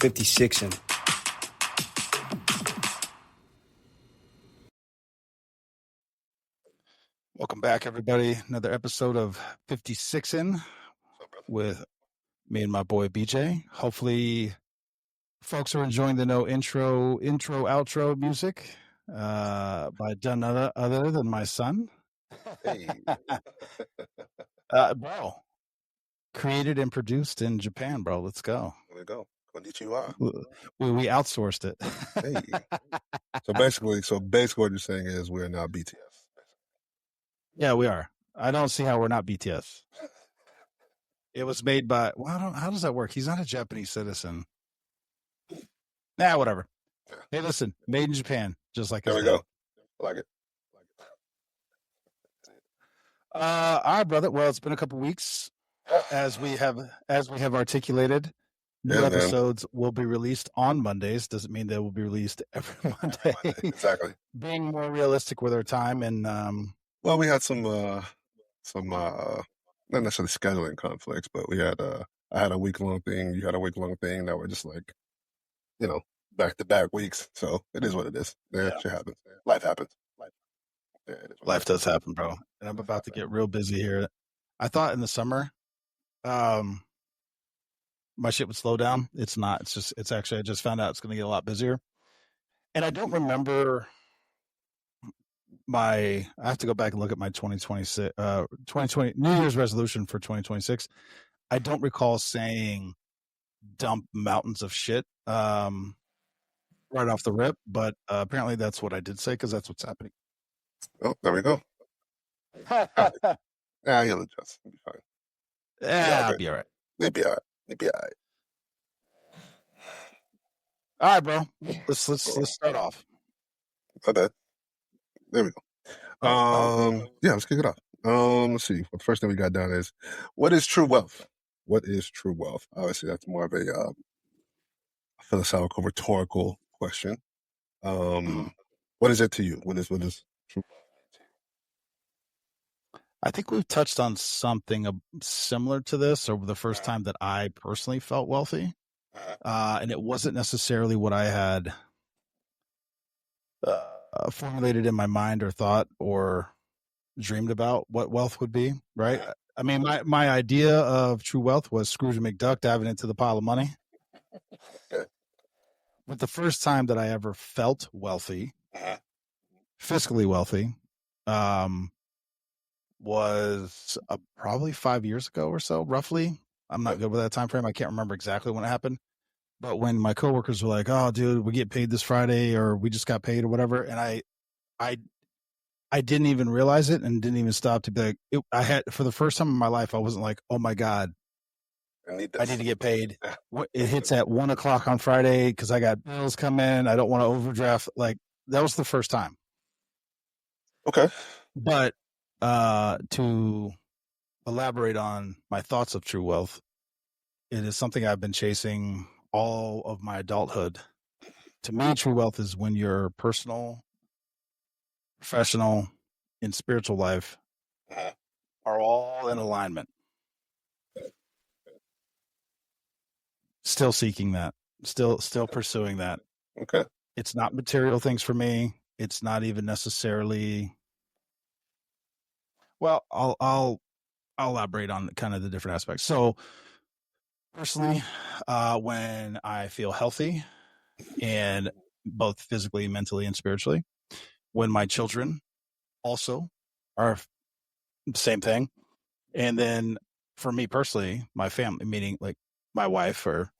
FiftySixi'N. Welcome back, everybody. Another episode of 56'N with me and my boy BJ. Hopefully, folks are enjoying the no intro, outro music by none other than my son. Hey. Bro, created and produced in Japan, bro. Let's go. There we go. Konnichiwa. We outsourced it. Hey. So basically, what you're saying is we're now BTS. Yeah, we are. I don't see how we're not BTS. It was made by, well, how does that work? He's not a Japanese citizen. Nah, whatever. Yeah. Hey, listen, made in Japan, just like there we go. I like it. All right, brother. Well, it's been a couple weeks, as we have articulated. New episodes will be released on Mondays. Doesn't mean they will be released every Monday. Exactly. Being more realistic with our time and well, we had some not necessarily scheduling conflicts, but we had I had a week-long thing, you had a week-long thing that were just like, back-to-back weeks. So it is what it is. Yeah, shit happens. Life happens. Yeah, it is life does happen, bro. And I'm about to get real busy here. I thought in the summer, my shit would slow down. It's not. It's actually, I just found out it's going to get a lot busier. And I don't remember I have to go back and look at my 2020 New Year's resolution for 2026. I don't recall saying dump mountains of shit right off the rip, but apparently that's what I did say because that's what's happening. Oh, there we go. Yeah, you'll adjust. You'll be fine. Yeah, I'll be all right. You'll be all right. All right, bro. Let's start off. My bad. There we go. Yeah, let's kick it off. Let's see. The first thing we got down is, what is true wealth? What is true wealth? Obviously, that's more of a philosophical, rhetorical question. What is it to you? What is true wealth? I think we've touched on something similar to this over the first time that I personally felt wealthy. And it wasn't necessarily what I had formulated in my mind or thought or dreamed about what wealth would be, right? I mean, my idea of true wealth was Scrooge McDuck diving into the pile of money. But the first time that I ever felt wealthy, fiscally wealthy, was probably 5 years ago or so, roughly. I'm not good with that time frame. I can't remember exactly when it happened. But when my coworkers were like, "Oh, dude, we get paid this Friday," or "We just got paid," or whatever, and I didn't even realize it and didn't even stop to be like, I had, for the first time in my life, I wasn't like, "Oh my God, I need to get paid." It hits at 1:00 on Friday because I got bills coming. I don't want to overdraft. Like, that was the first time. Okay. But to elaborate on my thoughts of true wealth, it is something I've been chasing all of my adulthood. To me, true wealth is when your personal, professional, and spiritual life are all in alignment. Still seeking that. Still pursuing that. Okay. It's not material things for me. It's not even necessarily. Well, I'll elaborate on kind of the different aspects. So, personally, when I feel healthy, and both physically, mentally, and spiritually, when my children also are the same thing, and then for me personally, my family, meaning like my wife or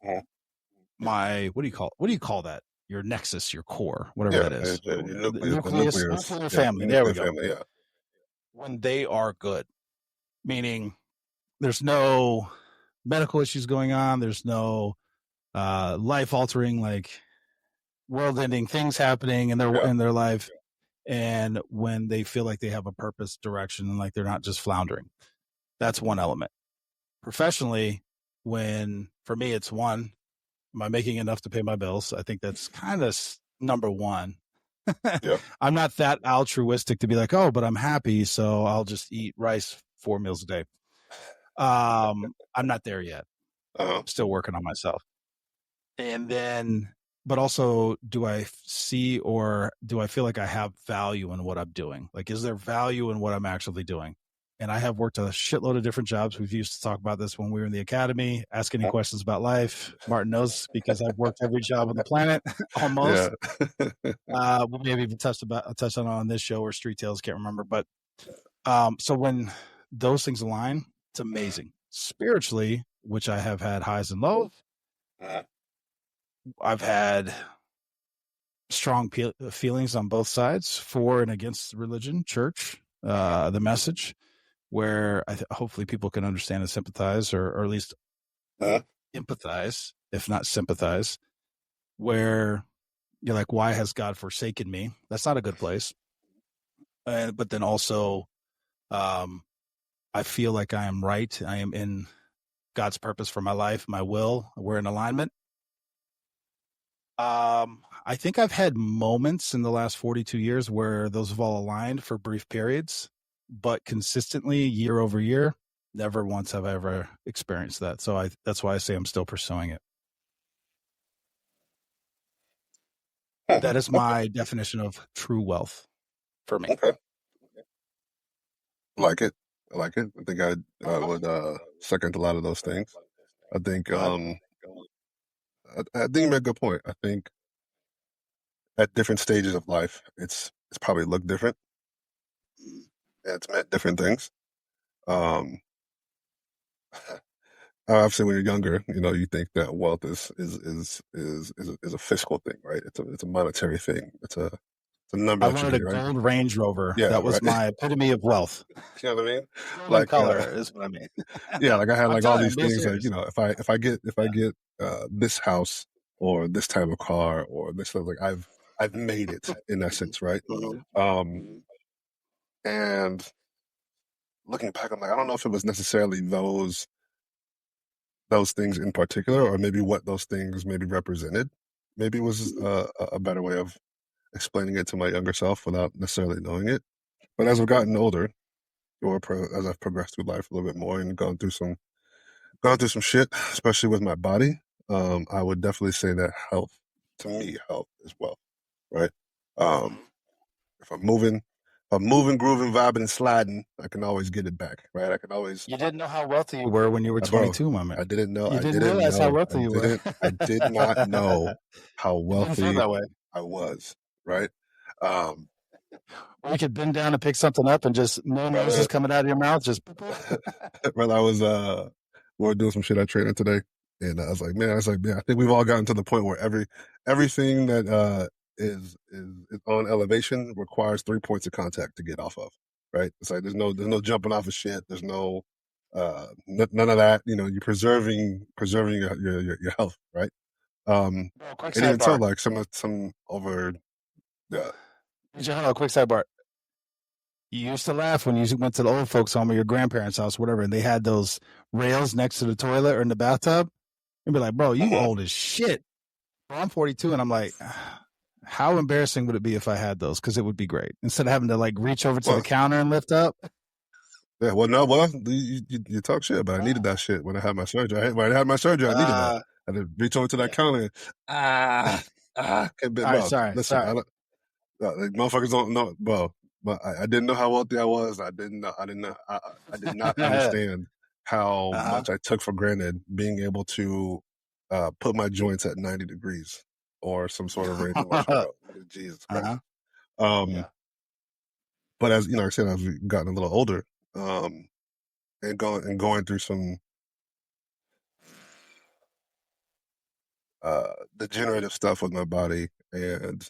my what do you call that? Your nexus, your core, whatever that is. Nucleus family. There we go. Family, yeah. When they are good, meaning there's no medical issues going on, there's no life altering, like world ending things happening in their life, and when they feel like they have a purpose, direction, and like they're not just floundering. That's one element. Professionally, when for me it's one, am I making enough to pay my bills? I think that's kind of number one. I'm not that altruistic to be like, oh, but I'm happy, so I'll just eat rice 4 meals a day. I'm not there yet. I'm still working on myself. And then, but also, do I see or do I feel like I have value in what I'm doing? Like, is there value in what I'm actually doing? And I have worked a shitload of different jobs. We've used to talk about this when we were in the academy. Ask any questions about life. Martin knows because I've worked every job on the planet Yeah. almost. We maybe even touched on this show or Street Tales, can't remember. But so when those things align, it's amazing. Spiritually, which I have had highs and lows. I've had strong feelings on both sides, for and against religion, church, the message, where hopefully people can understand and sympathize, or at least empathize, if not sympathize, where you're like, why has God forsaken me? That's not a good place. But then also, I feel like I am right. I am in God's purpose for my life, my will. We're in alignment. I think I've had moments in the last 42 years where those have all aligned for brief periods, but consistently year over year, never once have I ever experienced that. So that's why I say I'm still pursuing it. That is my definition of true wealth for me. Okay. Like it. I like it. I think I would second a lot of those things. I think I think you made a good point. I think at different stages of life, it's probably looked different. And it's meant different things. Um, obviously, when you're younger, you think that wealth is a fiscal thing, right? It's a monetary thing. It's a number I that you wanted a get, right? gold Range Rover. Yeah, That was right. my epitome of wealth. You know what I mean? Golden Like, color is what I mean. yeah, like I had I'm like all telling you, these I'm being things, like serious. if I get this house or this type of car or this stuff, like I've made it in essence, right? And looking back, I'm like, I don't know if it was necessarily those things in particular, or maybe what those things maybe represented. Maybe it was a better way of explaining it to my younger self without necessarily knowing it. But as I've gotten older, or as I've progressed through life a little bit more and gone through some shit, especially with my body, I would definitely say that health, to me, health is wealth, right? Um, if I'm moving, grooving, vibing, and sliding, I can always get it back, right? I can always, You didn't know how wealthy you were when you were bro. 22, my man. I didn't know. You I didn't didn't realize how know. I wealthy you were. didn't. I did not know how You didn't feel wealthy that way. I was, right? Um, Or you could bend down and pick something up and just no noise is coming out of your mouth. Just brother, I was we were doing some shit at training today, and I was like, man, I think we've all gotten to the point where everything that is on elevation requires 3 points of contact to get off of, right? It's like there's no jumping off of shit. There's no none of that. You're preserving your health, right? quick And even so, sidebar. like some over. Hold on, quick sidebar. You used to laugh when you went to the old folks' home or your grandparents' house, whatever, and they had those rails next to the toilet or in the bathtub. You'd be like, bro, you old as shit. Well, I'm 42, and I'm like, how embarrassing would it be if I had those? Because it would be great. Instead of having to like reach over to the counter and lift up. Yeah, you talk shit, but I needed that shit when I had my surgery. When I had my surgery, I needed that. I had to reach over to that counter. All right, sorry. Listen, like, motherfuckers don't know, bro. But I didn't know how wealthy I was. I didn't know. I did not understand how much I took for granted being able to put my joints at 90 degrees or some sort of range of motion, bro. Jesus Christ. But as like I said, as we've gotten a little older, and going through some degenerative stuff with my body and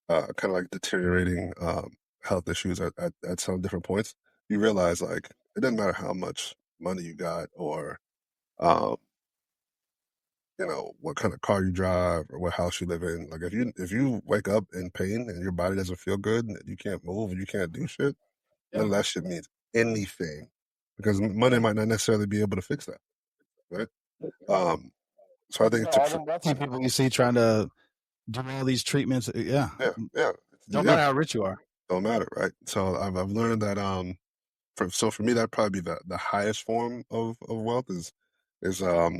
kind of like deteriorating health issues at some different points, you realize like it doesn't matter how much money you got or um, what kind of car you drive or what house you live in. Like if you wake up in pain and your body doesn't feel good and you can't move and you can't do shit, none of that shit means anything because money might not necessarily be able to fix that, right? So I think all the wealthy people you see trying to do all these treatments, yeah, don't matter how rich you are. Don't matter, right? So I've learned that for me that probably be the highest form of wealth is a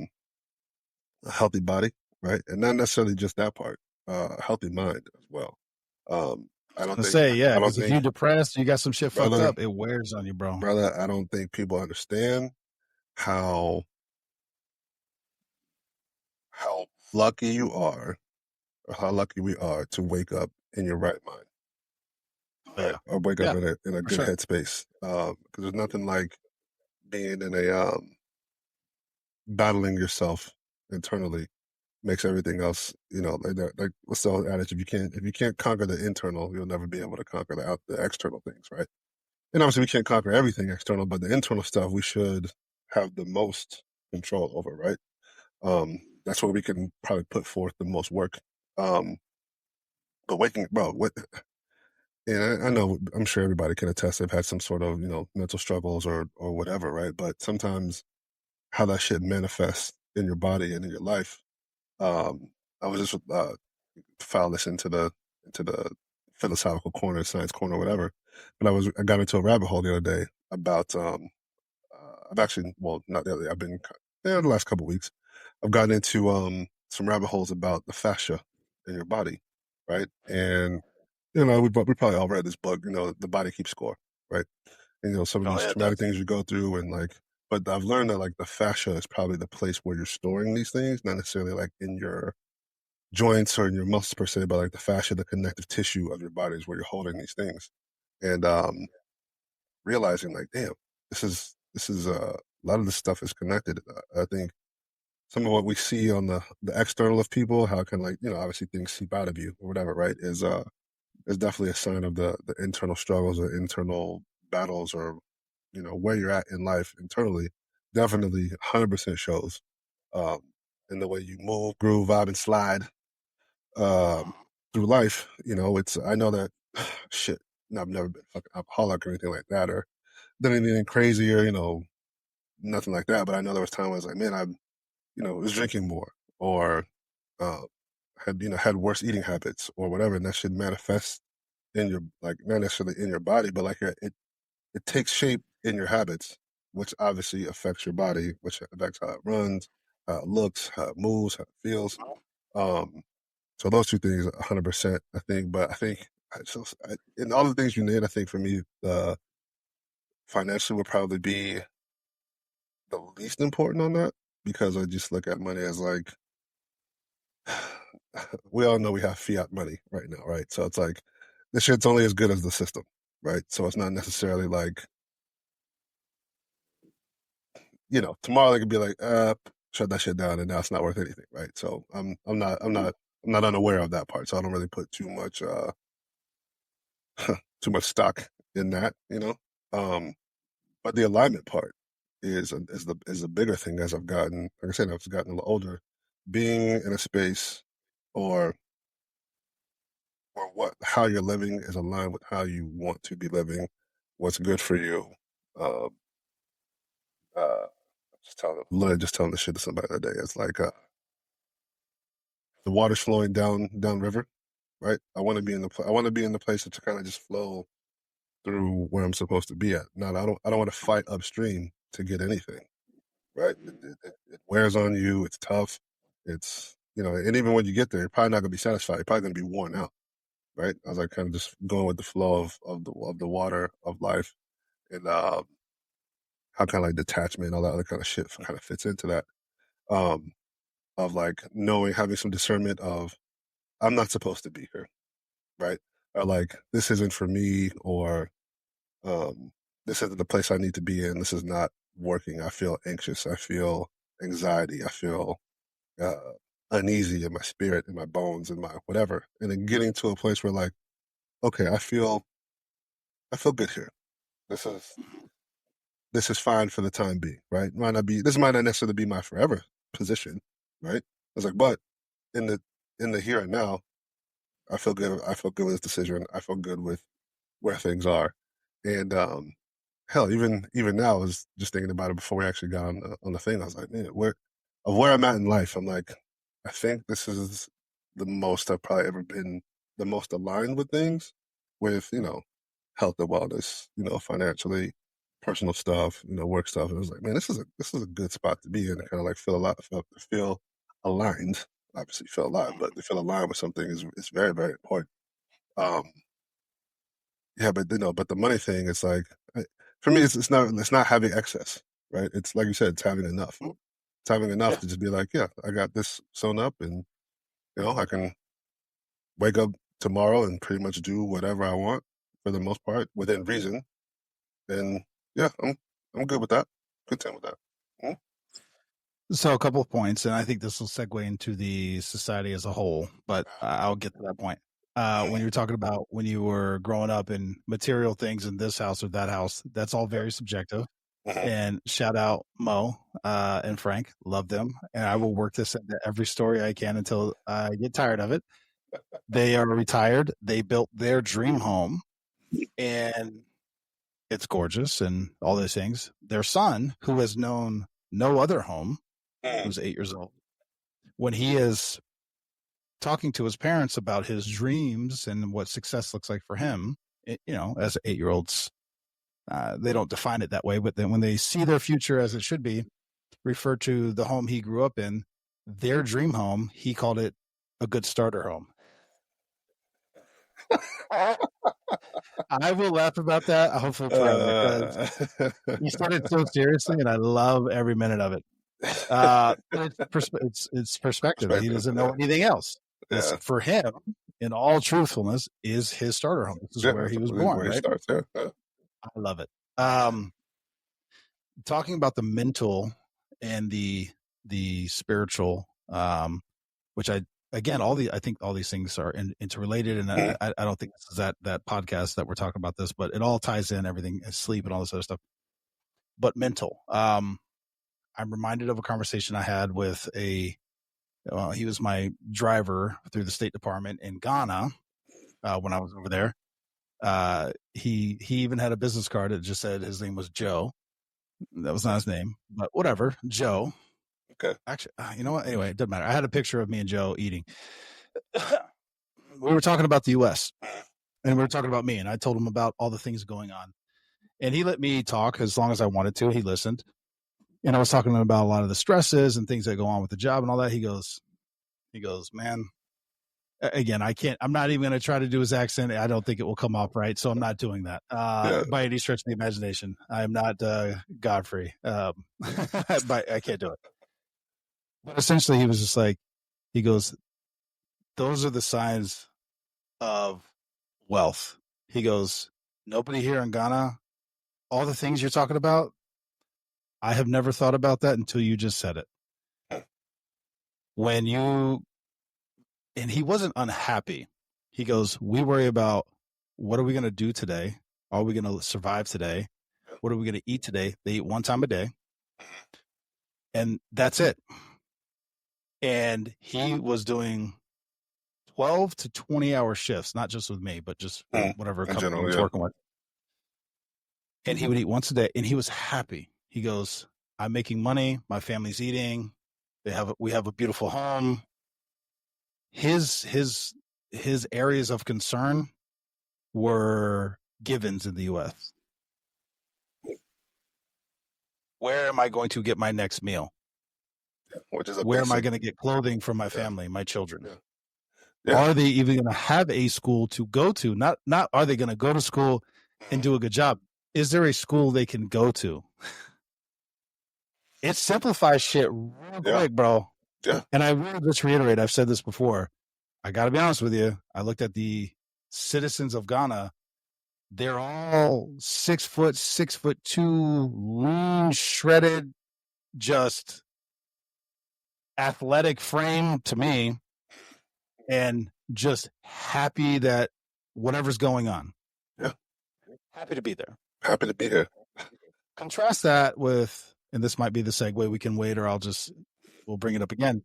healthy body, right? And not necessarily just that part, a healthy mind as well. Um, I don't I think, say, yeah, I don't because if think, you're depressed, you got some shit fucked brother, up, it wears on you, bro. I don't think people understand how lucky you are, or how lucky we are to wake up in your right mind, Oh, right? yeah. Or wake up Yeah, in a for good sure. headspace. Because there's nothing like being in a battling yourself internally makes everything else, like that. Like what's the old adage? If you can't conquer the internal, you'll never be able to conquer the external things, right? And obviously, we can't conquer everything external, but the internal stuff we should have the most control over, right? That's where we can probably put forth the most work. Um, but waking, bro, what? And I know, I'm sure everybody can attest they've had some sort of, mental struggles or whatever, right? But sometimes how that shit manifests in your body and in your life. I was just file this into the philosophical corner, science corner, whatever. But I got into a rabbit hole the other day about I've actually, well, not the other day, I've been the last couple of weeks. I've gotten into some rabbit holes about the fascia in your body, right? And we probably all read this book, The Body Keeps Score, right? And some of Oh, these yeah, it traumatic does. things you go through, and like, but I've learned that like the fascia is probably the place where you're storing these things, not necessarily like in your joints or in your muscles per se, but like the fascia, the connective tissue of your body is where you're holding these things. And realizing like, damn, this is a lot of this stuff is connected. I think some of what we see on the external of people, how can like, obviously things seep out of you or whatever, right? Is definitely a sign of the internal struggles or internal battles or, where you're at in life internally. Definitely 100% shows um in the way you move, groove, vibe, and slide um, through life. It's I know that shit. I've never been fucking alcoholic or anything like that, or done anything crazy or nothing like that. But I know there was time when I was like, man, I was drinking more or uh, had worse eating habits or whatever, and that should manifest in your like not necessarily in your body, but like it takes shape in your habits, which obviously affects your body, which affects how it runs, how it looks, how it moves, how it feels. Um, So those two things, 100%, I think. But I think in all the things you named, I think for me, financially would probably be the least important on that because I just look at money as like we all know we have fiat money right now, right? So it's like this shit's only as good as the system, right? So it's not necessarily like tomorrow they could be like, shut that shit down, and now it's not worth anything, right? So I'm not unaware of that part, so I don't really put too much stock in that. Um, But the alignment part is the bigger thing as I've gotten. Like I said, I've gotten a little older. Being in a space or what how you're living is aligned with how you want to be living, what's good for you. Um, literally just telling the shit to somebody the other day. It's like the water's flowing down river, right? I want to be in I want to be in the place to kind of just flow through where I'm supposed to be at. Now I don't want to fight upstream to get anything. Right? It wears on you. It's tough. And even when you get there, you're probably not gonna be satisfied. You're probably gonna be worn out, right? I was like kind of just going with the flow of the water of life and how kind of like detachment and all that other kind of shit kind of fits into that. Um, of like knowing, having some discernment of I'm not supposed to be here, right? Or like this isn't for me, or um, this isn't the place I need to be in. This is not working. I feel anxious. I feel anxiety. I feel uh, uneasy in my spirit, in my bones, in my whatever, and then getting to a place where like, okay, I feel good here. This is this is fine for the time being, right? This might not necessarily be my forever position, right? I was like, but in the here and now, I feel good. I feel good with this decision. I feel good with where things are, and hell, even now, I was just thinking about it before we actually got on the thing. I was like, man, where I'm at in life, I'm like, I think this is the most I've probably ever been, the most aligned with things, with health and wellness, financially, personal stuff, work stuff. And I was like, man, this is a good spot to be in. To kind of like feel aligned. obviously feel alive, but to feel aligned with something is very, very important. Yeah, but but the money thing is like, for me, it's not having excess, right? It's like you said, it's having enough. It's having enough to just be like, yeah, I got this sewn up, and I can wake up tomorrow and pretty much do whatever I want for the most part within reason. And yeah, I'm good with that. Content with that. So a couple of points, and I think this will segue into the society as a whole, but I'll get to that point. When you were talking about when you were growing up in material things in this house or that house, that's all very subjective. And shout out Mo and Frank, love them. And I will work this into every story I can until I get tired of it. They are retired. They built their dream home, and it's gorgeous and all those things. Their son, who has known no other home, who's 8 years old, when he is talking to his parents about his dreams and what success looks like for him, as 8-year-olds, they don't define it that way, but then when they see their future as it should be, refer to the home he grew up in, their dream home, he called it a good starter home. I will laugh about that hopefully forever because he started so seriously, and I love every minute of it. It's perspective. He doesn't know anything else. This, for him, in all truthfulness, is his starter home. This is where he was born, right? I love it. Talking about the mental and the spiritual, which I think all these things are interrelated, and I don't think this is that podcast that we're talking about this, but it all ties in, everything, sleep and all this other stuff. But mental, I'm reminded of a conversation I had with he was my driver through the State Department in Ghana when I was over there. He even had a business card that just said his name was Joe. That was not his name, but whatever, Joe. Okay. Actually, you know what? Anyway, it doesn't matter. I had a picture of me and Joe eating. We were talking about the U.S. and we were talking about me, and I told him about all the things going on, and he let me talk as long as I wanted to. He listened, and I was talking to him about a lot of the stresses and things that go on with the job and all that. He goes, man, again, I'm not even going to try to do his accent. I don't think it will come off right. So I'm not doing that by any stretch of the imagination. I am not Godfrey, but I can't do it. But essentially he was just like, he goes, those are the signs of wealth. He goes, nobody here in Ghana, all the things you're talking about, I have never thought about that until you just said it. And he wasn't unhappy. He goes, we worry about what are we going to do today? Are we going to survive today? What are we going to eat today? They eat one time a day. And that's it. And he was doing 12 to 20-hour shifts, not just with me, but just whatever company he was working with. And he would eat once a day, and he was happy. He goes, I'm making money. My family's eating. We have a beautiful home. His areas of concern were givens in the U.S. Where am I going to get my next meal? Where am I going to get clothing for my family, my children? Are they even going to have a school to go to? Not are they going to go to school and do a good job? Is there a school they can go to? It simplifies shit real quick, bro. Yeah. And I will just reiterate, I've said this before. I got to be honest with you. I looked at the citizens of Ghana. They're all 6'2", lean, shredded, just athletic frame to me, and just happy that whatever's going on. Yeah. Happy to be there. Happy to be here. Contrast that with, and this might be the segue, we can wait, or we'll bring it up again,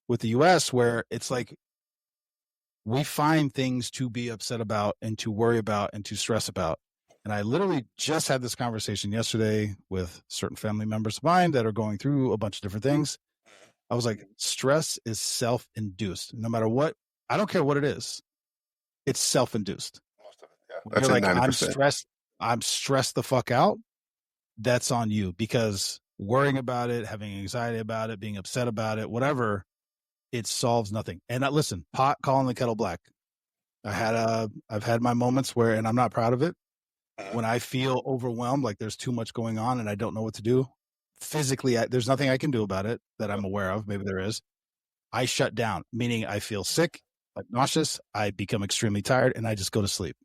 with the U.S., where it's like we find things to be upset about and to worry about and to stress about. And I literally just had this conversation yesterday with certain family members of mine that are going through a bunch of different things. I was like, stress is self-induced. No matter what, I don't care what it is. It's self-induced. That's you're like, 90%. I'm stressed the fuck out. That's on you, because worrying about it, having anxiety about it, being upset about it, whatever, it solves nothing. And listen, pot calling the kettle black. I've had my moments where, and I'm not proud of it, when I feel overwhelmed, like there's too much going on and I don't know what to do. Physically, there's nothing I can do about it that I'm aware of. Maybe there is. I shut down, meaning I feel sick, like nauseous. I become extremely tired and I just go to sleep.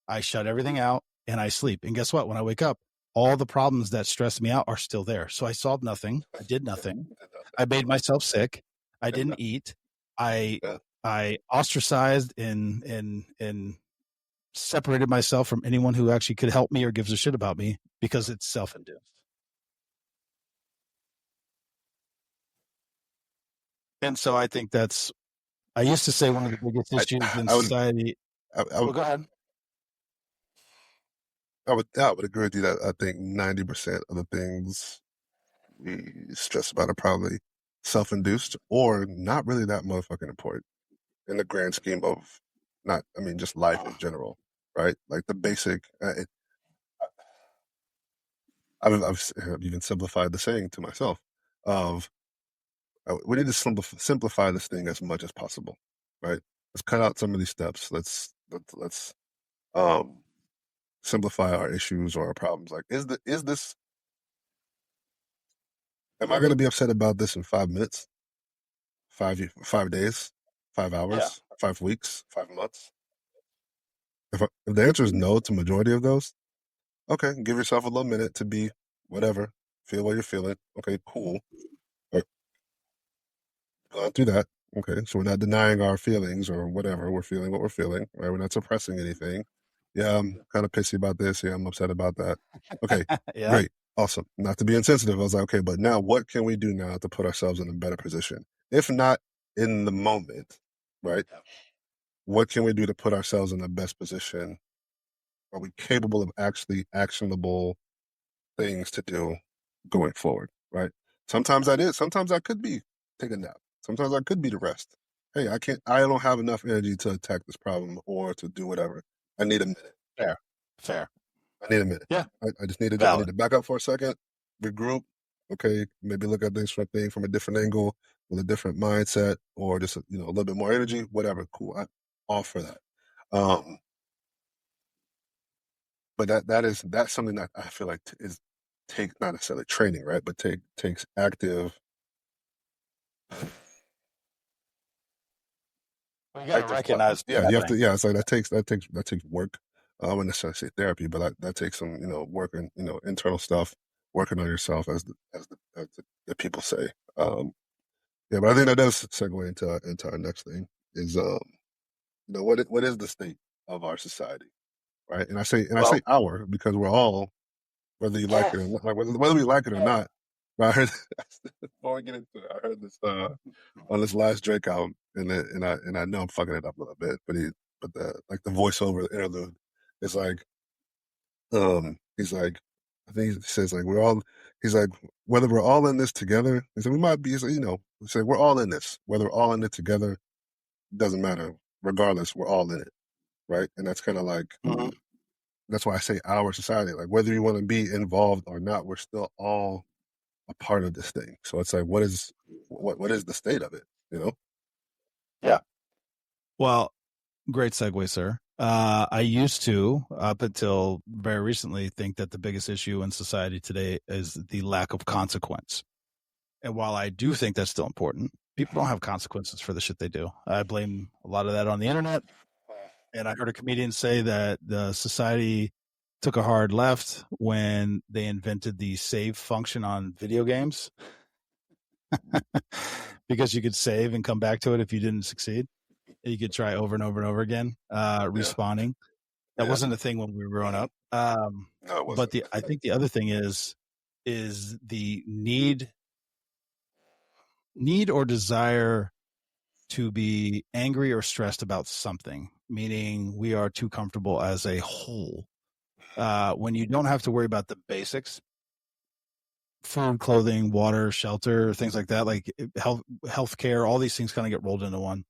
I shut everything out and I sleep. And guess what? When I wake up, all the problems that stress me out are still there. So I solved nothing. I did nothing. I made myself sick. I didn't eat. I ostracized and separated myself from anyone who actually could help me or gives a shit about me because it's self-induced. And so I think I used to say one of the biggest issues in society. Go ahead. I would agree with you that I think 90% of the things we stress about are probably self-induced or not really that motherfucking important in the grand scheme of just life in general, right? Like the basic. I've even simplified the saying to myself of we need to simplify this thing as much as possible, right? Let's cut out some of these steps. Let's um simplify our issues or our problems. Like, is this? Am I going to be upset about this in 5 minutes, 5 days, 5 hours, 5 weeks, 5 months? If the answer is no to majority of those, okay, give yourself a little minute to be whatever, feel what you're feeling. Okay, cool. Or, gone through that. Okay, so we're not denying our feelings or whatever. We're feeling what we're feeling, right? We're not suppressing anything. Yeah, I'm kind of pissy about this. Yeah, I'm upset about that. Okay, great. Awesome. Not to be insensitive. I was like, okay, but now what can we do now to put ourselves in a better position? If not in the moment, right? What can we do to put ourselves in the best position? Are we capable of actually actionable things to do going forward, right? Sometimes that is. Sometimes that could be take a nap. Sometimes that could be to rest. Hey, I don't have enough energy to attack this problem or to do whatever. I need a minute. Fair. I need a minute. Yeah. I just need to back up for a second, regroup. Okay, maybe look at this thing from a different angle with a different mindset, or just a little bit more energy. Whatever, cool. I offer that. But that's something that I feel like take not necessarily training, right? But takes active. Well, you got to recognize. Yeah, you have to. Yeah, it's like that takes work. I wouldn't necessarily say therapy, but that takes some work and internal stuff, working on yourself, as the people say. Yeah, but I think that does segue into our next thing is what is the state of our society, right? And I say our because we're all, whether you like it or not, like whether we like it or not. But I heard before we get into it, I heard this on this last Drake album, and I know I'm fucking it up a little bit, but the voiceover the interlude is like he's like I think he says like he's like whether we're all in this together. He said we might be. He said we're all in this. Whether we're all in it together doesn't matter. Regardless, we're all in it, right? And that's kind of like that's why I say our society. Like whether you want to be involved or not, we're still all a part of this thing. So it's like what is the state of it? Yeah. Well, great segue, sir. I used to, up until very recently, think that the biggest issue in society today is the lack of consequence. And while I do think that's still important, people don't have consequences for the shit they do. I blame a lot of that on the internet. And I heard a comedian say that the society took a hard left when they invented the save function on video games because you could save and come back to it if you didn't succeed. You could try over and over and over again, respawning. That wasn't a thing when we were growing up. No, it wasn't. But I think the other thing is the need or desire to be angry or stressed about something, meaning we are too comfortable as a whole. When you don't have to worry about the basics, food, clothing, water, shelter, things like that, like health care, all these things kind of get rolled into one.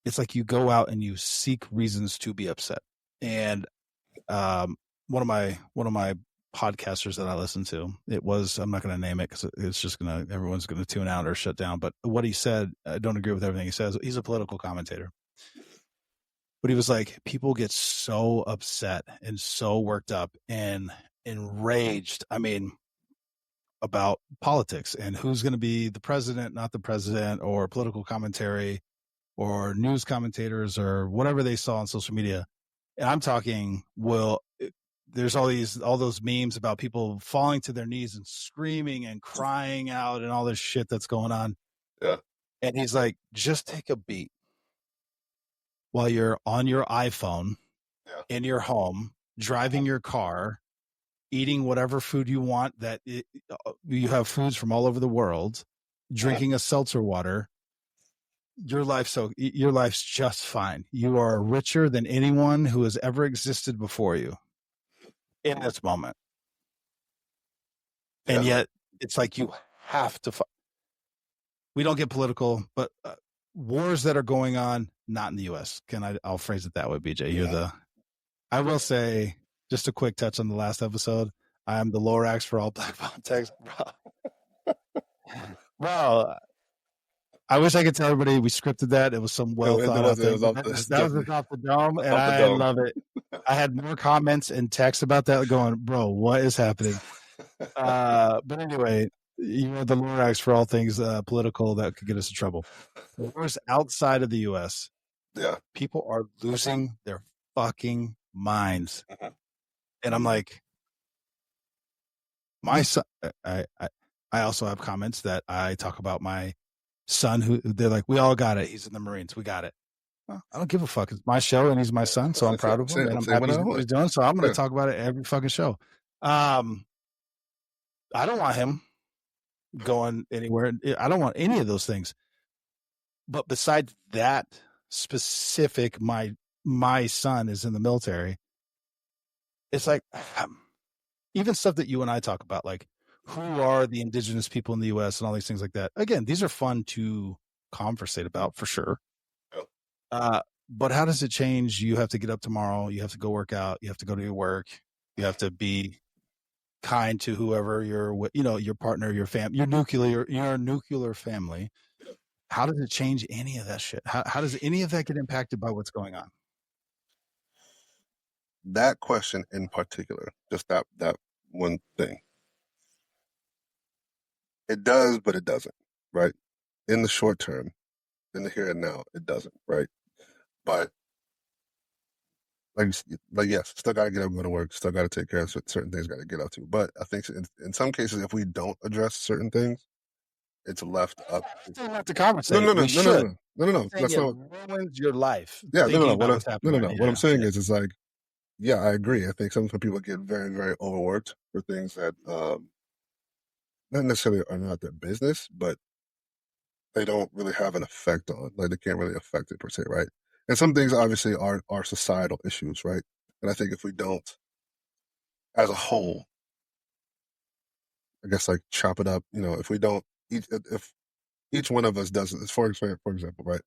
It's like you go out and you seek reasons to be upset. And one of my podcasters that I listen to. It was, I'm not going to name it because it's just everyone's going to tune out or shut down. But what he said, I don't agree with everything he says. He's a political commentator. But he was like, people get so upset and so worked up and enraged. I mean, about politics and who's going to be the president, not the president, or political commentary or news commentators or whatever they saw on social media. And I'm talking, there's all those memes about people falling to their knees and screaming and crying out and all this shit that's going on. Yeah. And he's like, just take a beat while you're on your iPhone in your home, driving your car, eating whatever food you want you have foods from all over the world, drinking a seltzer water. Your life's just fine. You are richer than anyone who has ever existed before you in this moment. Yeah. And yet it's like you have to we don't get political, but wars that are going on, not in the US. I'll phrase it that way, BJ. I will say, just a quick touch on the last episode. I am the Lorax for all black politics. Bro, I wish I could tell everybody we scripted that. It was some well thought out thing. That was just off the dome, and I love it. I had more comments and texts about that going, bro, what is happening? But anyway, you are the Lorax for all things political that could get us in trouble. Wars outside of the U.S., people are losing their fucking minds. And I'm like, my son, I also have comments that I talk about my son who they're like, we all got it. He's in the Marines. We got it. Well, I don't give a fuck. It's my show and he's my son. So I'm proud of him and I'm happy what he's doing. So I'm going to talk about it every fucking show. I don't want him going anywhere. I don't want any of those things. But besides that specific, my son is in the military. It's like, even stuff that you and I talk about, like who are the indigenous people in the U.S. and all these things like that. Again, these are fun to conversate about for sure. But how does it change? You have to get up tomorrow. You have to go work out. You have to go to your work. You have to be kind to whoever your partner, your family, your nuclear family. How does it change any of that shit? How does any of that get impacted by what's going on? That question in particular, just that one thing. It does, but it doesn't, right? In the short term, in the here and now, it doesn't, right? But yes, still got to get up and go to work, still got to take care of certain things, got to get up to. But I think in some cases, if we don't address certain things, it's left up. Still have to conversate. No. That's not ruins your life. Yeah, no. What I'm saying is, it's like, yeah, I agree. I think some people get very, very overworked for things that not necessarily are not their business, but they don't really have an effect on. Like they can't really affect it per se, right? And some things obviously are societal issues, right? And I think if we don't, as a whole, I guess like chop it up, if we don't, if each one of us does it, for example, right?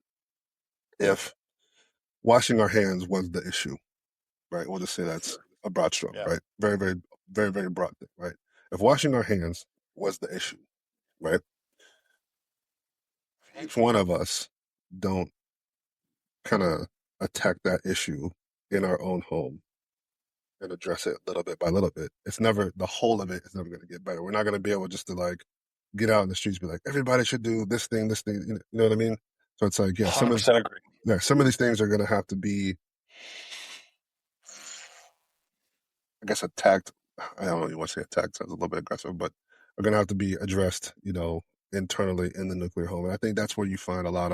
If washing our hands was the issue, right? We'll just say that's a broad stroke, right? Very, very, very, very broad thing, right? If washing our hands was the issue, right? Each one of us don't kind of attack that issue in our own home and address it little bit by little bit. It's never, the whole of it is never going to get better. We're not going to be able just to like get out in the streets and be like, everybody should do this thing, you know what I mean? So it's like, some of these things are going to have to be, I guess, attacked. I don't know, you want to say attacked, sounds a little bit aggressive, but are going to have to be addressed, internally in the nuclear home. And I think that's where you find a lot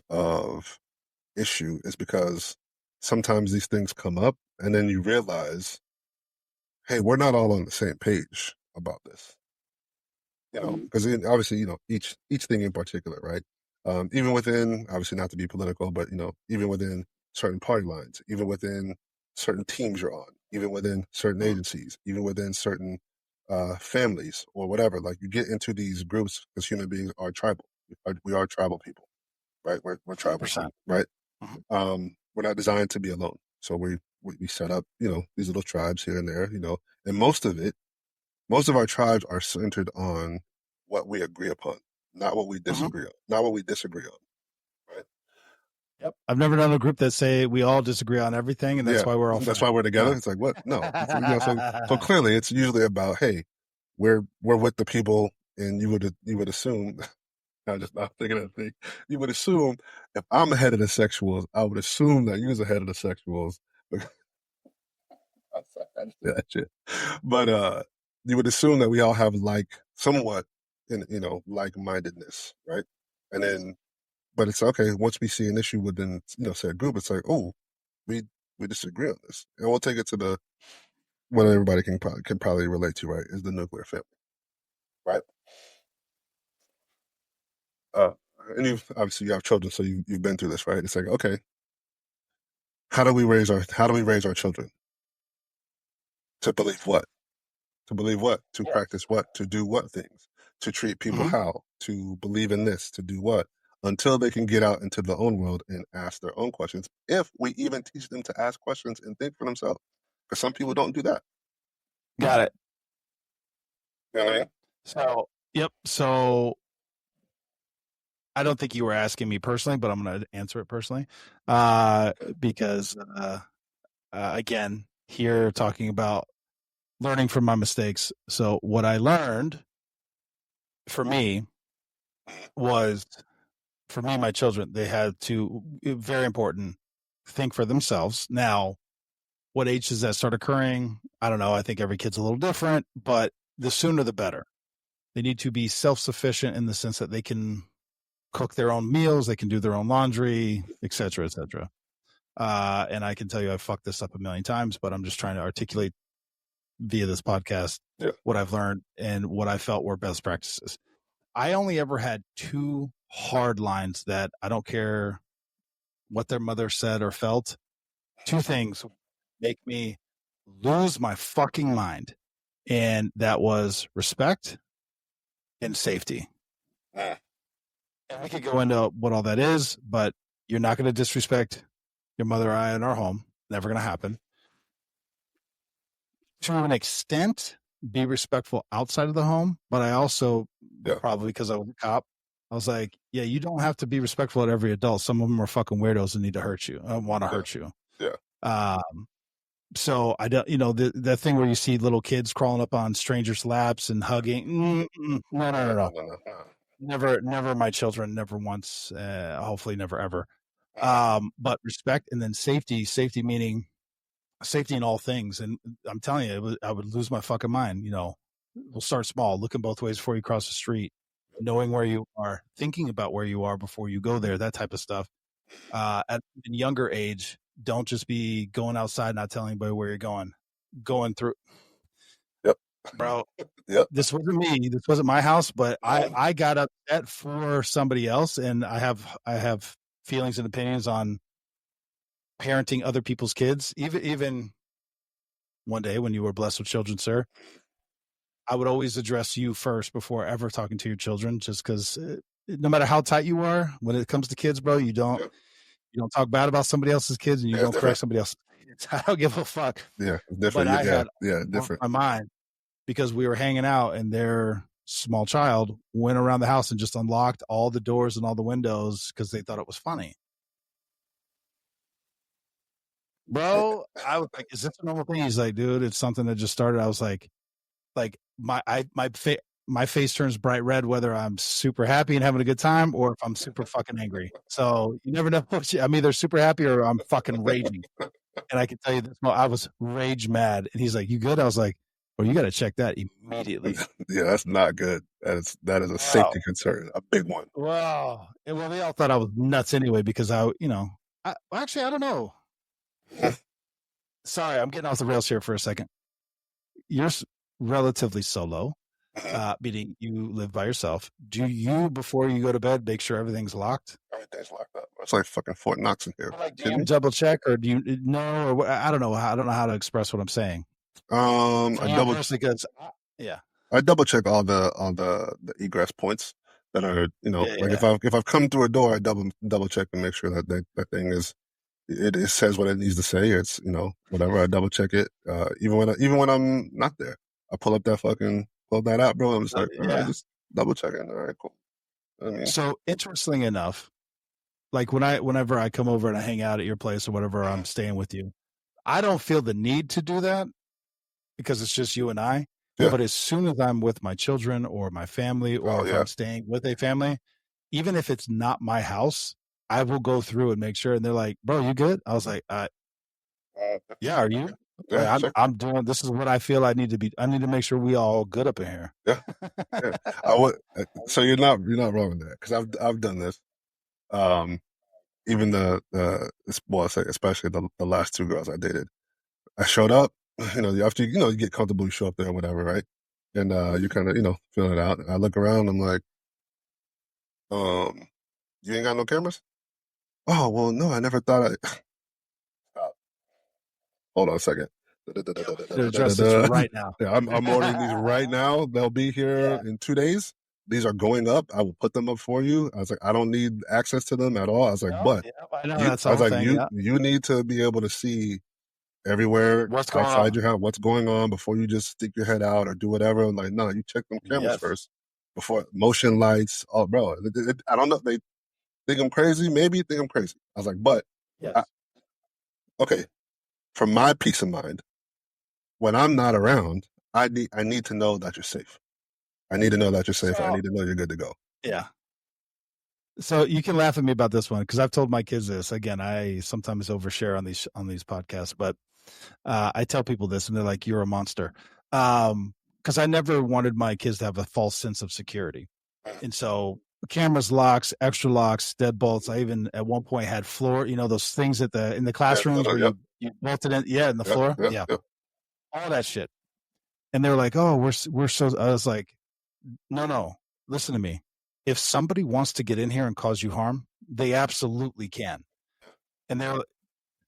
of issue, is because sometimes these things come up and then you realize, hey, we're not all on the same page about this. Because obviously, each thing in particular, right? Even within, obviously not to be political, but, even within certain party lines, even within certain teams you're on, even within certain agencies, even within certain families or whatever, like you get into these groups because human beings are tribal. We are tribal people, right? We're tribal, 100%. Right? We're not designed to be alone. So we we set up, these little tribes here and there, and most of our tribes are centered on what we agree upon, not what we Mhm. disagree on, not what we disagree on, right? Yep. I've never known a group that say we all disagree on everything, and that's Yeah, why we're all that's friends. why we're together. No. It's like what? No, so clearly it's usually about, hey, we're with the people, and you would assume. I'm just not thinking of that thing. You would assume if I'm ahead of the sexuals, I would assume that you're ahead of the sexuals. I just did that shit. But you would assume that we all have somewhat in like-mindedness, right? And then but it's okay, once we see an issue within, say a group, it's like, oh, we we disagree on this. And we'll take it to the what everybody can probably relate to, right? Is the nuclear family, right? Uh and you have children, so you've been through this, right? It's like, okay, how do we raise our children to believe what? To believe what? To Yeah. practice what? To do what things? To treat people Mhm. how? To believe in this? To do what? Until they can get out into their own world and ask their own questions. If we even teach them to ask questions and think for themselves, because some people don't do that. Got it. You know what I mean? So, yep. So I don't think you were asking me personally, but I'm going to answer it personally, because again, here talking about learning from my mistakes. So what I learned for me was, for me, my children, they had to, very important, think for themselves. Now, what age does that start occurring? I don't know. I think every kid's a little different, but the sooner the better. They need to be self-sufficient in the sense that they can cook their own meals, they can do their own laundry, et cetera, et cetera. And I can tell you I've fucked this up a million times, but I'm just trying to articulate via this podcast Yeah. what I've learned and what I felt were best practices. I only ever had two hard lines that I don't care what their mother said or felt. Two things make me lose my fucking mind. And that was respect and safety. Mm. And we could go into what all that is, but you're not going to disrespect your mother or I in our home. Never going to happen. To an extent, be respectful outside of the home, but I also, Yeah. probably because I was a cop, I was like, yeah, you don't have to be respectful at every adult. Some of them are fucking weirdos and need to hurt you. I want to Yeah. hurt you. Yeah. So I don't, the thing where you see little kids crawling up on strangers' laps and hugging. No, no, no, no. No. Never my children, never once, hopefully never ever. But respect and then safety meaning safety in all things. And I'm telling you, I would lose my fucking mind. We'll start small, looking both ways before you cross the street, knowing where you are, thinking about where you are before you go there, that type of stuff. At a younger age, don't just be going outside, not telling anybody where you're going through. Yep. Bro, Yep. this wasn't me. This wasn't my house, but Mm. I got upset for somebody else, and I have feelings and opinions on parenting other people's kids. Even one day when you were blessed with children, sir, I would always address you first before ever talking to your children, just because no matter how tight you are, when it comes to kids, bro, you don't Yeah. you don't talk bad about somebody else's kids, and you Yeah, it's don't correct different. somebody else's kids. I don't give a fuck. Yeah, it's But different. I Yeah, had yeah, lost different. my mind because we were hanging out, and their small child went around the house and just unlocked all the doors and all the windows because they thought it was funny. Bro, I was like, "Is this a normal thing?" He's like, "Dude, it's something that just started." I was like my face turns bright red whether I'm super happy and having a good time or if I'm super fucking angry. So you never know. I'm either super happy or I'm fucking raging. And I can tell you this, I was rage mad. And he's like, "You good?" I was like, "Well, you got to check that immediately." Yeah, that's not good. That is a Wow. safety concern, a big one. Wow. And well, they all thought I was nuts anyway because actually, I don't know. Sorry, I'm getting off the rails here for a second. You're relatively solo. Meaning you live by yourself. Do you, before you go to bed, make sure everything's locked? Everything's locked up. It's like fucking Fort Knox in here. Like, do Kidding you me? double check or do you know? Or I don't know. I don't know how to express what I'm saying. For I you double personally, because yeah, I double check all the egress points that are, yeah, like yeah. if I've come through a door, I double check to make sure that that thing is it says what it needs to say. It's whatever. I double check it. Even when I'm not there, I pull that out, bro. I'm just like, all right, Yeah. just double checking. All right, cool. I mean, So interestingly enough, like whenever I come over and I hang out at your place or whatever, I'm staying with you, I don't feel the need to do that because it's just you and I. yeah. But as soon as I'm with my children or my family, or Oh if yeah. I'm staying with a family, even if it's not my house, I will go through and make sure. And they're like, "Bro, you good?" I was like, "Yeah, are you?" Like, Yeah. Check. I'm doing. This is what I feel I need to be. I need to make sure we all good up in here. Yeah. Yeah. I would. So you're not wrong with that because I've done this. Um, Even well, especially the last two girls I dated. I showed up, after you get comfortable, you show up there or whatever, right? And you kind of feeling it out. I look around, I'm like, you ain't got no cameras? Oh well, no, I never thought I. Stop. Hold on a second. Yeah, we need to address this right now. Yeah, I'm ordering these right now. They'll be here Yeah. in 2 days. These are going up. I will put them up for you. I was like, I don't need access to them at all. I was like, No, but yeah, I know you, that's I the was whole like, thing. you Yeah. you need to be able to see everywhere What's going outside on? your house, what's going on before you just stick your head out or do whatever. I'm like, no, you check them cameras Yes. first before motion lights. Oh, bro, I don't know. They think I'm crazy. Maybe you think I'm crazy. I was like, but I, Yes. okay, for my peace of mind, when I'm not around, I need to know that you're safe. I need to know that you're safe. I So need to know you're good to go. yeah. So you can laugh at me about this one because I've told my kids this. Again, I sometimes overshare on these podcasts, but I tell people this, and they're like, "You're a monster," because I never wanted my kids to have a false sense of security, and so cameras, locks, extra locks, deadbolts. I even at one point had floor, those things in the Yeah, classrooms where yep, you bolted in, yeah, in the yep, floor, yep, yeah, yep. all that shit. And they were like, "Oh, we're so." I was like, "No, no, listen to me. If somebody wants to get in here and cause you harm, they absolutely can." And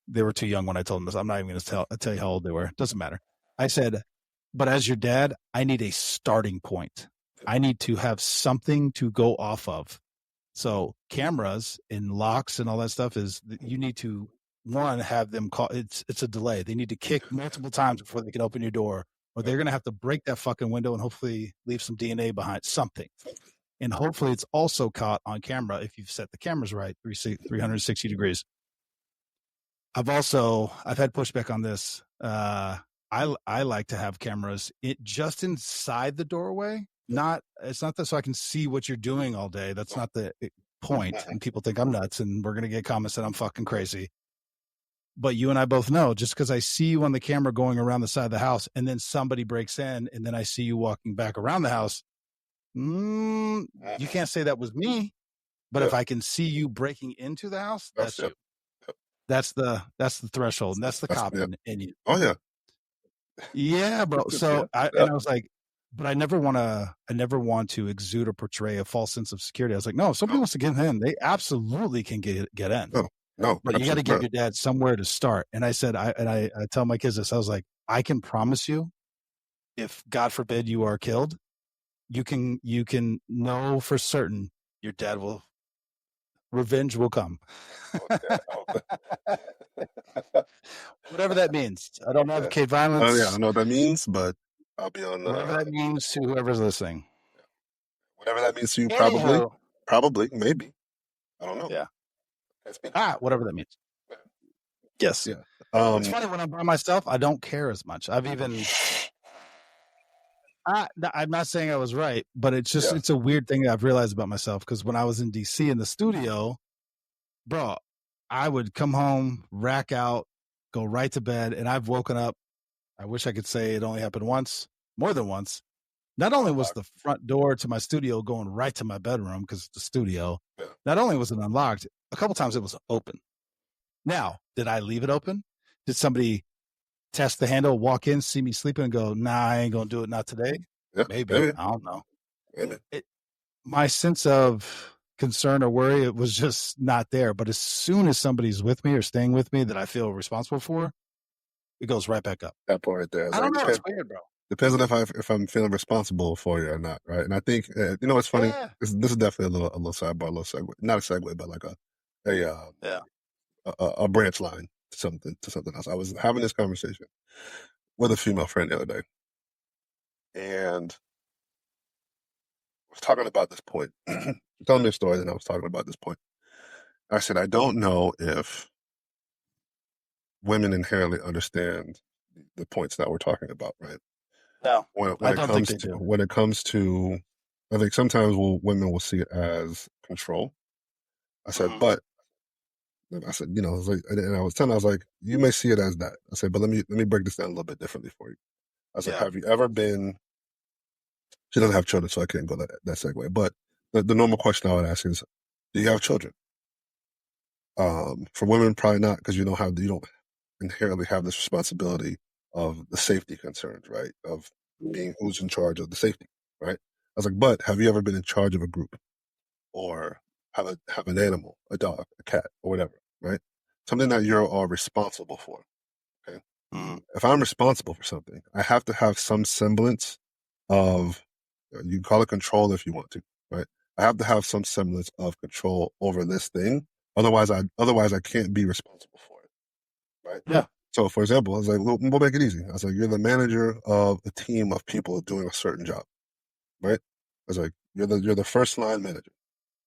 they were too young when I told them this. I'm not even going to tell you how old they were. It doesn't matter. I said, but as your dad, I need a starting point. I need to have something to go off of. So cameras and locks and all that stuff is you need to one have them call. It's a delay. They need to kick multiple times before they can open your door, or they're going to have to break that fucking window and hopefully leave some DNA behind something. And hopefully it's also caught on camera if you've set the cameras right 360 degrees. I've had pushback on this. I like to have cameras just inside the doorway. It's not that so I can see what you're doing all day. That's not the point. And people think I'm nuts, and we're gonna get comments that I'm fucking crazy. But you and I both know, just because I see you on the camera going around the side of the house, and then somebody breaks in, and then I see you walking back around the house, you can't say that was me. But if I can see you breaking into the house, that's you. That's the threshold, and that's the cop Yeah. in you. Oh yeah. Yeah, bro. So Yeah. I was like, but I never want to exude or portray a false sense of security. I was like, no, if somebody wants to get in, they absolutely can get in. No, But you got to give your dad somewhere to start. And I said, I tell my kids this. I was like, I can promise you, if God forbid you are killed, you can know for certain your dad will revenge will come. Whatever that means. I don't advocate violence. Oh yeah, I know what that means, but I'll be on whatever that means to whoever's listening. whatever that means to you. Anyhow, Probably, maybe. I don't know. yeah. Whatever that means. Yes. Yeah. It's funny when I'm by myself, I don't care as much. I'm not saying I was right, but it's a weird thing that I've realized about myself because when I was in DC in the studio, bro, I would come home, rack out, go right to bed, and I've woken up. I wish I could say it only happened once, more than once. Not only was the front door to my studio going right to my bedroom because it's the studio, not only was it unlocked, a couple times it was open. Now, did I leave it open? Did somebody test the handle, walk in, see me sleeping, and go, "Nah, I ain't gonna do it. Not today." Yeah, Maybe. maybe. I don't know. My sense of concern or worry, it was just not there. But as soon as somebody's with me or staying with me that I feel responsible for, it goes right back up. That part right there. I don't know. It's weird, bro. Depends on if I'm feeling responsible for you or not, right? And I think what's funny. Yeah. This is definitely a little sidebar, a little segue, not a segue, but like a a branch line to something else. I was having this conversation with a female friend the other day, and I was talking about this point. Telling me a story, and I was talking about this point. I said, I don't know if women inherently understand the points that we're talking about, right? No, When I it don't think comes they to do. I think sometimes women will see it as control. I said, Mhm. but I said, I was like, and I was telling, her, I was like, you may see it as that. I said, but let me break this down a little bit differently for you. I was like, Yeah. have you ever been? She doesn't have children, so I can't go that segue. But the normal question I would ask is, do you have children? For women, probably not, because you don't inherently have this responsibility of the safety concerns, right? Of being who's in charge of the safety, right? I was like, but have you ever been in charge of a group or have an animal, a dog, a cat, or whatever, right? Something that you're all responsible for. Okay. Mhm. If I'm responsible for something, I have to have some semblance of, you can call it control if you want to, right? I have to have some semblance of control over this thing. Otherwise I can't be responsible for it, right? Yeah. So, for example, I was like, we'll make it easy. I was like, you're the manager of a team of people doing a certain job, right? I was like, you're the first line manager,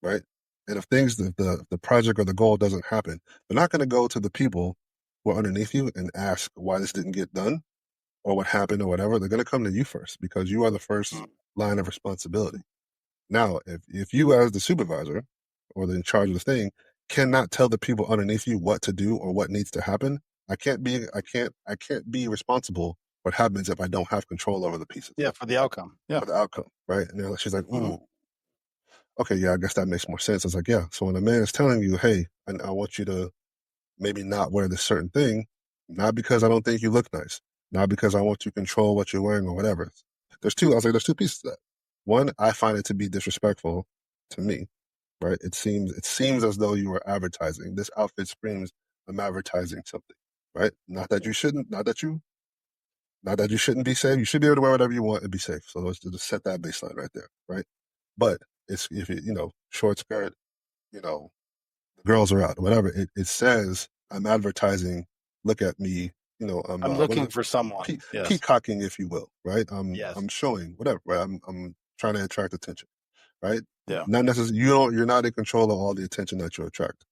right? And if the project or the goal doesn't happen, they're not going to go to the people who are underneath you and ask why this didn't get done or what happened or whatever. They're going to come to you first because you are the first Mhm. line of responsibility. Now, if you as the supervisor or the in charge of the thing cannot tell the people underneath you what to do or what needs to happen, I can't be responsible for what happens if I don't have control over the pieces Yeah, for the outcome. Yeah. for the outcome, right? And then she's like, Mhm. "Ooh, okay, yeah, I guess that makes more sense." I was like, "Yeah." So when a man is telling you, "Hey, I want you to maybe not wear this certain thing, not because I don't think you look nice, not because I want to control what you're wearing or whatever." There's two pieces to that. One, I find it to be disrespectful to me, right? It seems as though you are advertising. This outfit screams I'm advertising something, right? Not that you shouldn't be safe. You should be able to wear whatever you want and be safe. So let's just set that baseline right there, right? But it's if short skirt, you know, the girls are out, whatever. It says I'm advertising. Look at me, I'm I'm what is looking it? for someone. Yes. Peacocking, if you will, right? I'm Yes. showing whatever, right? I'm trying to attract attention, right? Yeah. Not necessarily you're not in control of all the attention that you attract,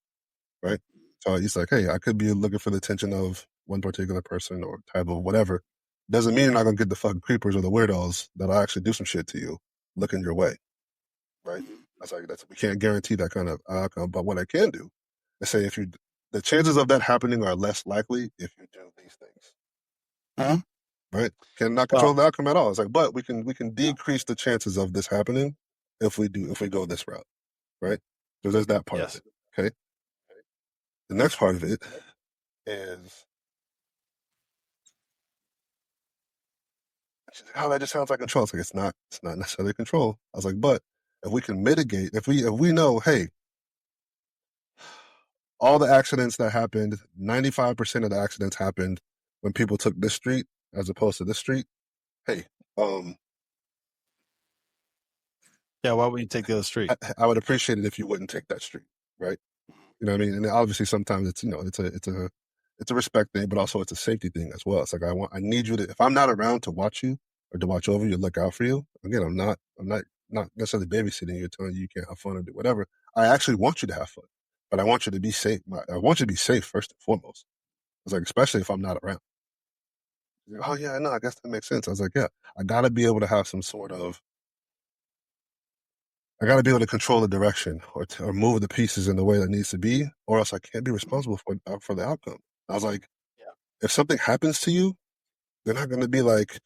right? So it's like, hey, I could be looking for the attention of one particular person or type of whatever. Doesn't mean you're not gonna get the fucking creepers or the weirdos that'll actually do some shit to you looking your way, right? Mhm. We can't guarantee that kind of outcome. But what I can do is say the chances of that happening are less likely if you do these things, Mhm. right? Cannot control Well, the outcome at all. It's like, but we can yeah. decrease the chances of this happening if we go this route, right? So there's that part of Yes. it. Okay. The next part of it is, she's like, oh, that just sounds like control. It's like it's not necessarily control. I was like, but if we can mitigate, if we know, hey, all the accidents that happened, 95% of the accidents happened when people took this street as opposed to this street. Hey, um, Yeah. Why would you take the other street? I would appreciate it if you wouldn't take that street, right? You know what I mean? And obviously, sometimes it's a respect thing, but also it's a safety thing as well. It's like I need you to. If I'm not around to watch you or to watch over you, look out for you. Again, I'm not necessarily babysitting you, telling you you can't have fun or do whatever. I actually want you to have fun, but I want you to be safe. I want you to be safe first and foremost. It's like especially if I'm not around. Like, oh yeah, no, I guess that makes sense. I was like, yeah, I gotta be able to have some sort of I got to be able to control the direction or move the pieces in the way that needs to be, or else I can't be Mhm. responsible for the outcome. I was like, Yeah. if something happens to you, they're not going to be like,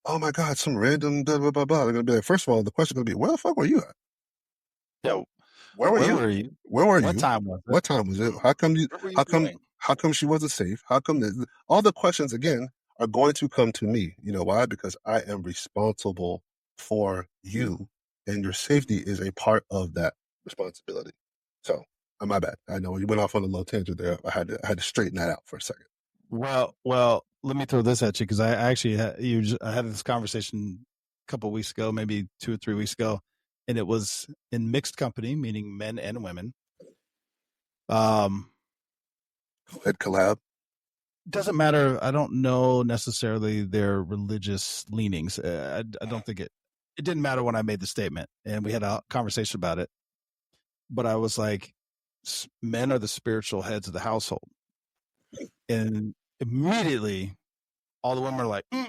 oh my God, some random blah, blah, blah, blah. They're going to be like, first of all, the question's going to be, where the fuck were you at? Yeah. Where were Where you? were you? Where were What you? time was it? What time was it? Mhm. How come you? What were you How come? doing? How come she wasn't safe? How come all the questions again are going to come to me? You know why? Because I am responsible for you, and your safety is a part of that responsibility. So, my bad. I know you went off on a low tangent there. I had to straighten that out for a second. Well. Let me throw this at you because I actually I had this conversation a couple of weeks ago, maybe 2 or 3 weeks ago, and it was in mixed company, meaning men and women. Um, Head collab. Doesn't matter. I don't know necessarily their religious leanings. I don't think it didn't matter when I made the statement, and we had a conversation about it. But I was like, men are the spiritual heads of the household, and immediately all the women are like, mm.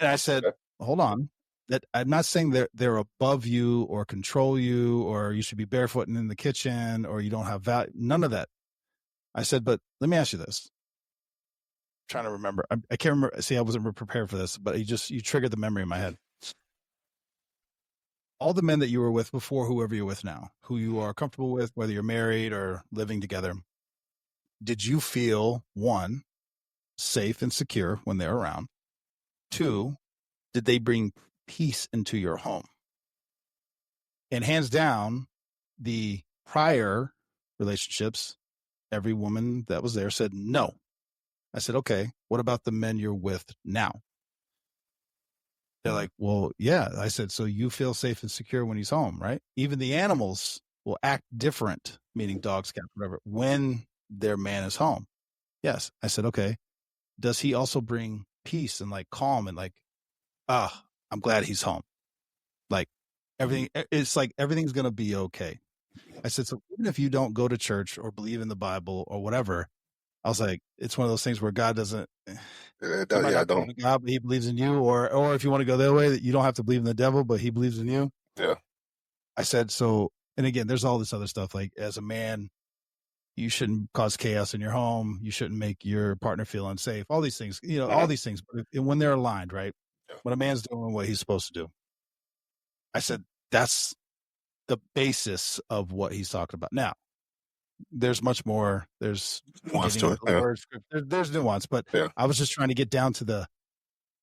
And I said, Okay. hold on. That I'm not saying they're above you or control you or you should be barefooting in the kitchen or you don't have value. None of that. I said, but let me ask you this. I'm trying to remember. I can't remember. See, I wasn't prepared for this, but you triggered the memory in my head. All the men that you were with before, whoever you're with now, who you are comfortable with, whether you're married or living together, did you feel, one, safe and secure when they're around? Two, did they bring peace into your home? And hands down, the prior relationships, every woman that was there said no. I said, okay, what about the men you're with now? They're like, well, yeah. I said, so you feel safe and secure when he's home, right? Even the animals will act different, meaning dogs, cats, whatever, when their man is home. Yes. I said, okay. Does he also bring peace and like calm and like, I'm glad he's home. Like everything, it's like everything's going to be okay. I said, so even if you don't go to church or believe in the Bible or whatever, I was like, it's one of those things where God doesn't, you might Yeah, I not believe don't. in God, but he believes in you. Or if you want to go that way, that you don't have to believe in the devil, but he believes in you. Yeah. I said, so, and again, there's all this other stuff. Like as a man, you shouldn't cause chaos in your home. You shouldn't make your partner feel unsafe. All these things, all these things. But when they're aligned, right? Yeah. When a man's doing what he's supposed to do, I said, that's the basis of what he's talking about. Now, there's much more. There's Nuance getting to into it. the Yeah. word script. There's nuance, but Yeah. I was just trying to get down to the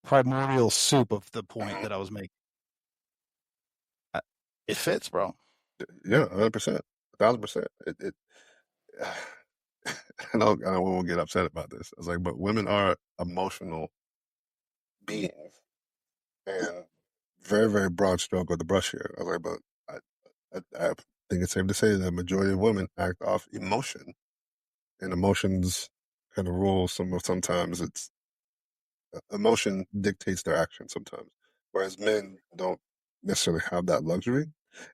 primordial soup of the point that I was making. It fits, bro. Yeah, 100%, 1,000%. It I won't get upset about this. I was like, but women are emotional beings, and very, very broad stroke of the brush here. I was like, but I think it's safe to say that the majority of women act off emotion, and emotions kind of rule. Sometimes it's emotion dictates their action. Sometimes, whereas men don't necessarily have that luxury,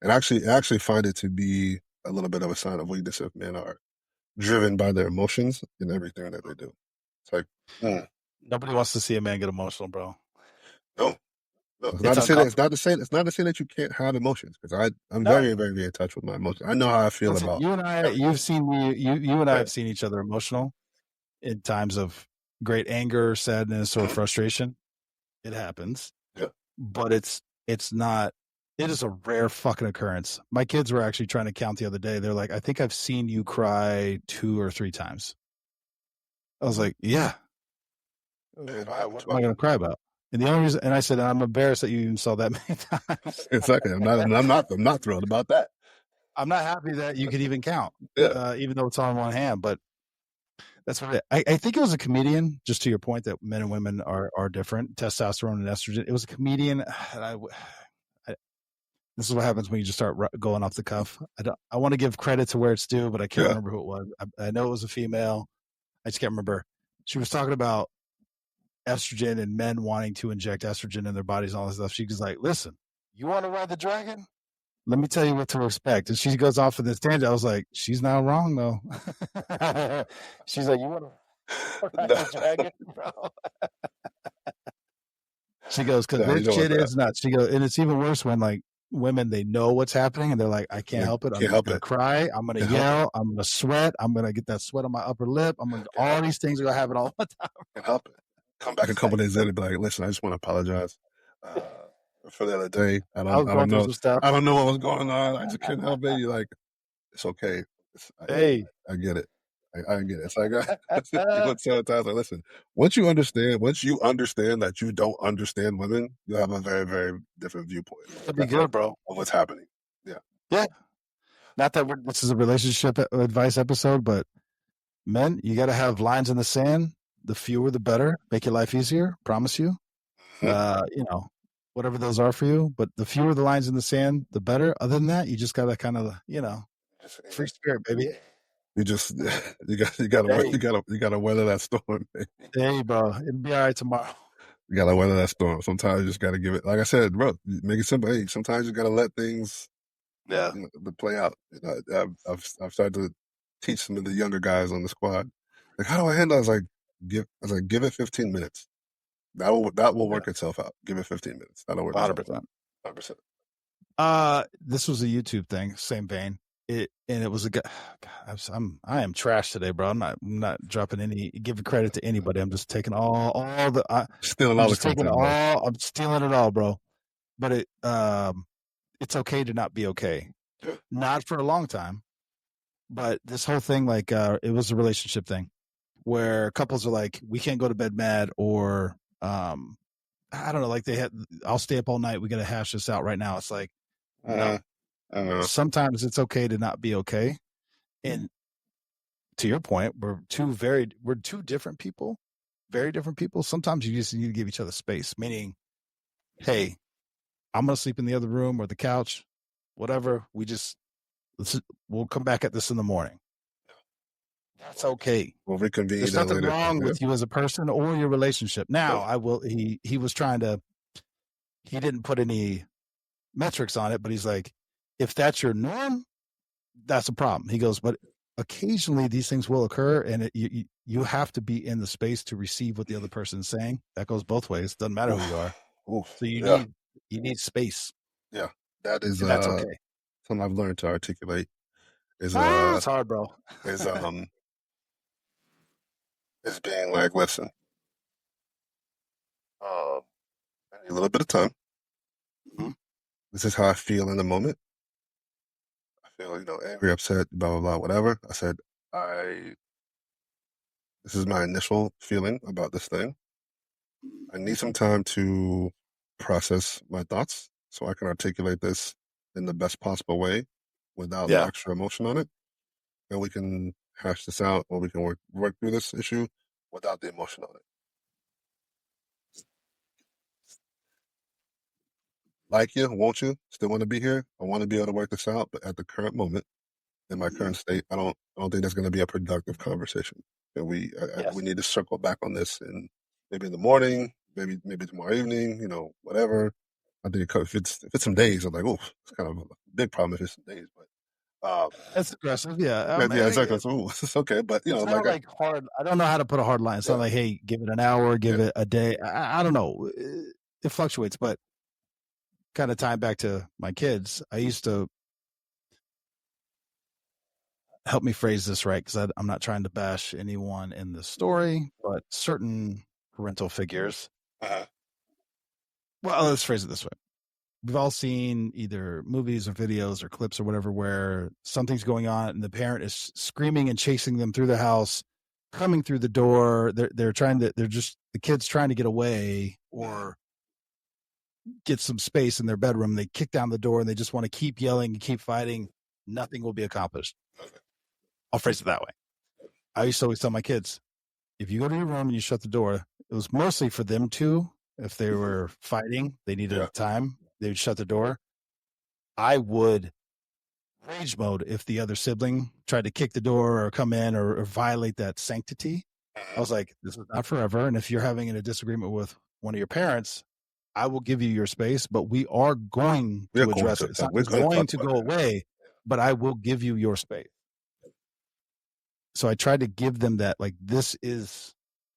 and I actually find it to be a little bit of a sign of weakness if men are driven by their emotions in everything that they do. It's like, Nobody wants to see a man get emotional, bro. no, no. It's not It's to say that. It's uncomfortable. not to say. It's not to say that you can't have emotions, because I'm No, very, very, very in touch with my emotions. I know how I feel listen, about you and I, everything. you've seen me, you and I Yeah, have seen each other emotional in times of great anger, sadness, or frustration. It happens, yeah. but it's not. It is a rare fucking occurrence. My kids were actually trying to count the other day. They're like, I think I've seen you cry 2 or 3 times. I was like, yeah. It Why, happened what too am I going often. to cry about? And the only reason, and I said, I'm embarrassed that you even saw that many times. Exactly. I'm not thrilled about that. I'm not happy that you could even count, Yeah, even though it's on one hand. But that's what I think it was a comedian. Just to your point that men and women are different, testosterone and estrogen. It was a comedian. And I this is what happens when you just start going off the cuff. I want to give credit to where it's due, but I can't yeah. remember who it was. I know it was a female. I just can't remember. She was talking about estrogen and men wanting to inject estrogen in their bodies and all this stuff. She was like, listen, you want to ride the dragon? Let me tell you what to expect. And she goes off in this tangent. I was like, she's not wrong though. She's like, you want to ride No, the dragon, bro? She goes, because no, you this don't want shit that. is nuts. She goes, and it's even worse when like women, they know what's happening and they're like, I can't Like, help it. I'm can't either help going to it. cry. I'm going to Can't help it. yell. I'm going to sweat. I'm going to get that sweat on my upper lip. I'm going to, Can't all help it. these things are going to happen all the time. Can't help it. Come back a couple days later and be like, listen, I just want to apologize for the other day. I was I going don't through know. some stuff. I don't know what was going on. I just couldn't help it. You're like, it's okay. Hey, I get it. I get it. It's like you would tell times like, listen, once you understand that you don't understand women, you'll have a very, very different viewpoint it'll be good, bro. of what's happening. Yeah. Yeah. Not that this is a relationship advice episode, but men, you got to have lines in the sand. The fewer, the better. Make your life easier. Promise you. You know, whatever those are for you. But the fewer the lines in the sand, the better. Other than that, you just got to kind of, free spirit, baby. You just you gotta Hey, you gotta weather that storm. Man. hey, bro, it'll be all right tomorrow. You gotta weather that storm. Sometimes you just gotta give it. Like I said, bro, make it simple. Hey, sometimes you gotta let things Yeah, to play out. I've started to teach some of the younger guys on the squad. Like, how do I handle? It? Give it 15 minutes. That will yeah, work itself out. Give it 15 minutes. That'll work itself out. 100%. 100%. This was a YouTube thing, same vein. It was a guy. I am trash today, bro. I'm not dropping any giving credit to anybody. I'm just taking all the. Stealing I'm all the just taking content, bro. all. I'm stealing it all, bro. But it's okay to not be okay. Not for a long time, but this whole thing, like, it was a relationship thing where couples are like, we can't go to bed mad, or I don't know, like I'll stay up all night. We got to hash this out right now. It's like, no. Uh, uh, Sometimes it's okay to not be okay. And to your point, we're two different people, very different people. Sometimes you just need to give each other space, meaning, hey, I'm gonna sleep in the other room or the couch, whatever. We'll come back at this in the morning. That's okay. we'll reconvene There's at a nothing later. wrong Yeah. with you as a person or your relationship. Now, No. I will. He was trying to. He didn't put any metrics on it, but he's like, if that's your norm, that's a problem. He goes, but occasionally these things will occur, and you have to be in the space to receive what the other person is saying. That goes both ways. Doesn't matter who you are. Oof. Oof. So Yeah. you need space, Yeah. That is and that's okay. something I've learned to articulate is It's hard, bro. is um is being like, listen, I need a little bit of time. Mhm. This is how I feel in the moment. I feel, angry, upset, blah blah blah, whatever. I said, I this is my initial feeling about this thing. I need some time to process my thoughts so I can articulate this in the best possible way without Yeah, extra emotion on it. And we can hash this out or we can work through this issue without the emotion on it. Like you, won't you? Still want to be here? I want to be able to work this out, but at the current moment, in my current state, I don't think that's going to be a productive conversation. And we yes, need to circle back on this, and maybe in the morning, maybe tomorrow evening, whatever. I think if it's some days, I'm like, oh, it's kind of a big problem if it's some days, but that's aggressive. Yeah, yeah, exactly. So, ooh, it's okay, but it's like not like hard. I don't know how to put a hard line. It's not yeah, like, hey, give it an hour, yeah, give it a day. I don't know. It fluctuates, but kind of tying back to my kids, I used to help me phrase this right, because I'm not trying to bash anyone in the story, but certain parental figures. uh-huh. Well, let's phrase it this way. We've all seen either movies or videos or clips or whatever where something's going on and the parent is screaming and chasing them through the house, coming through the door. They're just the kids trying to get away or get some space in their bedroom. They kick down the door and they just want to keep yelling and keep fighting. Nothing will be accomplished. I'll phrase it that way. I used to always tell my kids, if you go to your room and you shut the door, it was mostly for them too. If they were fighting, they Yeah, needed time, they would shut the door. I would rage mode if the other sibling tried to kick the door or come in or violate that sanctity. I uh-huh. was like, this is not forever. And if you're having a disagreement with one of your parents, I will give you your space, but we are going We're to going address to it. It's not we're just going to going talk to about go that. away, but I will give you your space. So I tried to give them that, like, this is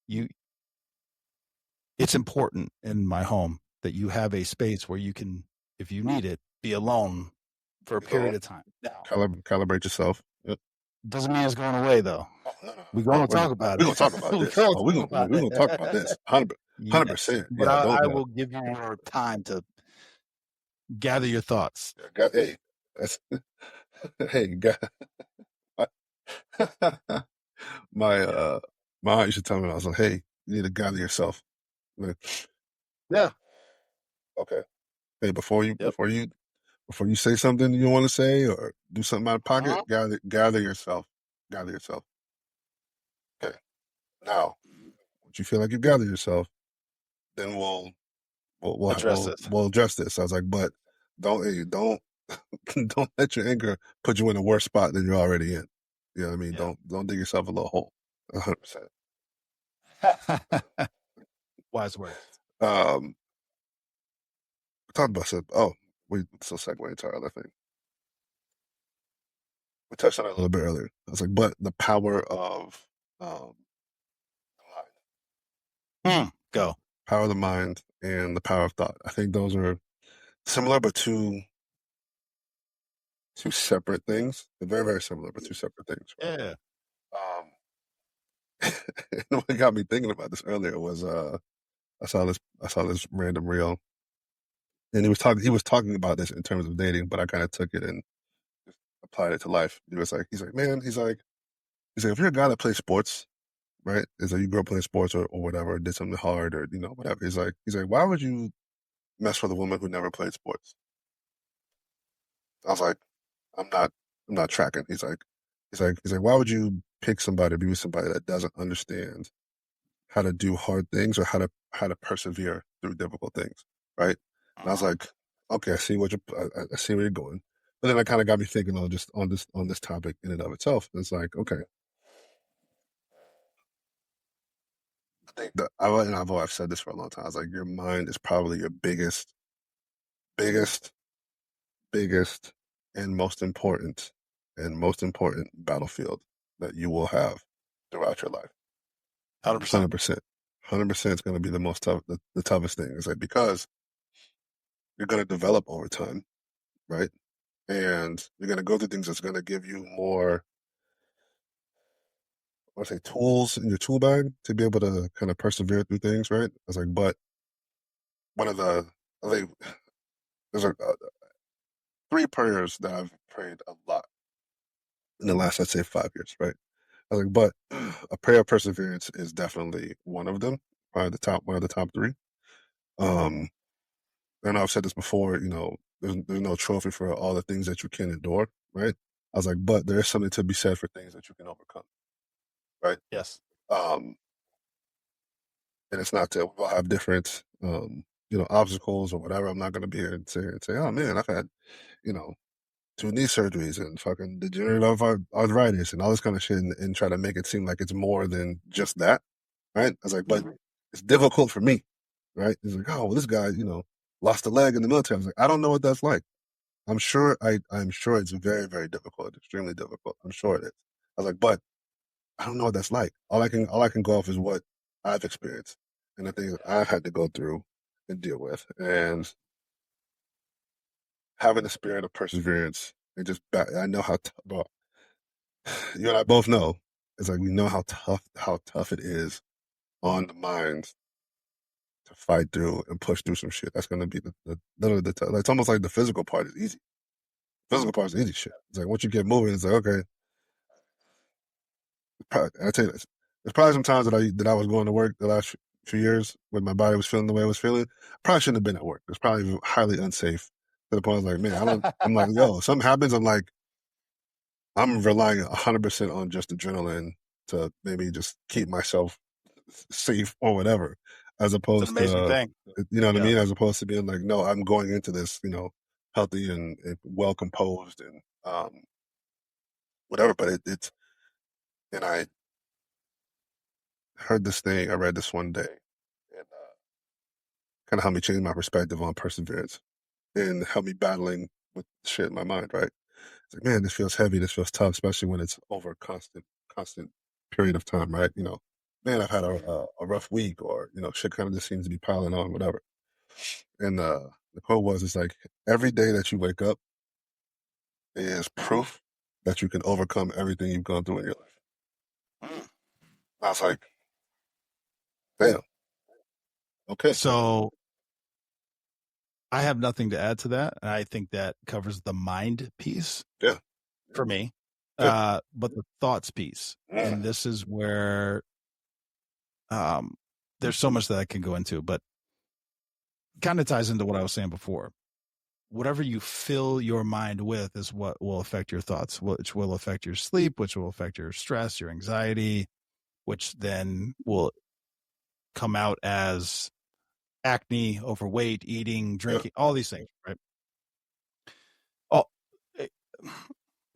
you. It's important in my home that you have a space where you can, if you need it, be alone for a You know, period of time. Now, calibrate yourself. Yep. doesn't mean it's going away though. Oh, no, no, We're no. going to talk about We're it. gonna talk about We're this. going to Oh, we're talk gonna about we're gonna talk about it. this. 100 Yes, percent. but Yeah, don't. I Yeah, will give you your time to gather your thoughts. hey, that's hey, God. my my aunt used to tell me, I was like, hey, you need to gather yourself. Like, Yeah. okay. Hey, before you Yep. before you say something you want to say or do something out of pocket, Uh-huh. gather yourself. Gather yourself. Okay. Now, once you feel like you've gathered yourself, then Address this. we'll address this. I was like, but don't don't let your anger put you in a worse spot than you're already in. You know what I mean? Yeah. Don't dig yourself a little hole. 100%. Wise words. Um, we talked about some. Oh, we still segue into our other thing. We touched on it a little bit earlier. I was like, but the power of the mind, Go. power of the mind, and the power of thought. I think those are similar, but two separate things. They're very, very similar, but two separate things, right? Yeah. And what got me thinking about this earlier was I saw this random reel, and he was talking about this in terms of dating, but I kind of took it and just applied it to life. He's like, man, he's like, if you're a guy that plays sports, right? It's like you grew up playing sports or whatever, did something hard or whatever. He's like, why would you mess with a woman who never played sports? I was like, I'm not I'm not tracking. He's like, why would you pick somebody, be with somebody that doesn't understand how to do hard things or how to persevere through difficult things, right? And I was like, okay, I see where you're going. But then it kind of got me thinking on just on this topic in and of itself. It's like, okay, I think that I've said this for a long time. I was like, your mind is probably your biggest, biggest, and most important battlefield that you will have throughout your life. 100%. 100%. 100% is going to be the toughest thing. It's like because you're going to develop over time, right? And you're going to go through things that's going to give you more, I want to say, tools in your tool bag to be able to kind of persevere through things, right? I was like, but one of the, I think there's three prayers that I've prayed a lot in the last, I'd say, 5 years, right? I was like, but a prayer of perseverance is definitely one of them, probably one of the top three. Um, and I've said this before, there's no trophy for all the things that you can endure, right? I was like, but there is something to be said for things that you can overcome, right? Yes. Um, and it's not to we'll have different, obstacles or whatever. I'm not going to be here and say, oh man, I've had, you know, two knee surgeries and fucking degenerative arthritis and all this kind of shit, and try to make it seem like it's more than just that, right? I was like, but it's difficult for me, right? He's like, oh, well, this guy, lost a leg in the military. I was like, I don't know what that's like. I'm sure it's very, very difficult, extremely difficult. I'm sure it is. I was like, but I don't know what that's like. All I can go off is what I've experienced and the things that I've had to go through and deal with. And having the spirit of perseverance and I know well, you and I both know, it's like we know how tough it is on the mind to fight through and push through some shit. That's gonna be the literally it's almost like the physical part is easy. Physical part is easy shit. It's like once you get moving, it's like, okay, I tell you this. There's probably some times that I was going to work the last few years when my body was feeling the way it was feeling. Probably shouldn't have been at work. It's probably highly unsafe to the point I was like, man, I'm like, yo, if something happens, I'm relying 100% on just adrenaline to maybe just keep myself safe or whatever, as It's an opposed amazing to, thing. you know what I Yeah. mean? As opposed to being like, no, I'm going into this, healthy and well composed and whatever. But and I heard this thing, I read this one day, and kind of helped me change my perspective on perseverance and help me battling with shit in my mind, right? It's like, man, this feels heavy, this feels tough, especially when it's over a constant period of time, right? Man, I've had a rough week, or shit kind of just seems to be piling on, whatever. And the quote was, "It's like every day that you wake up is proof that you can overcome everything you've gone through in your life." I was like, damn, okay, So I have nothing to add to that. And I think that covers the mind piece yeah, for me. good. But the thoughts piece, and this is where um, there's so much that I can go into, but kind of ties into what I was saying before. Whatever you fill your mind with is what will affect your thoughts, which will affect your sleep, which will affect your stress, your anxiety, which then will come out as acne, overweight, eating, Yeah, drinking, all these things, right? Oh, let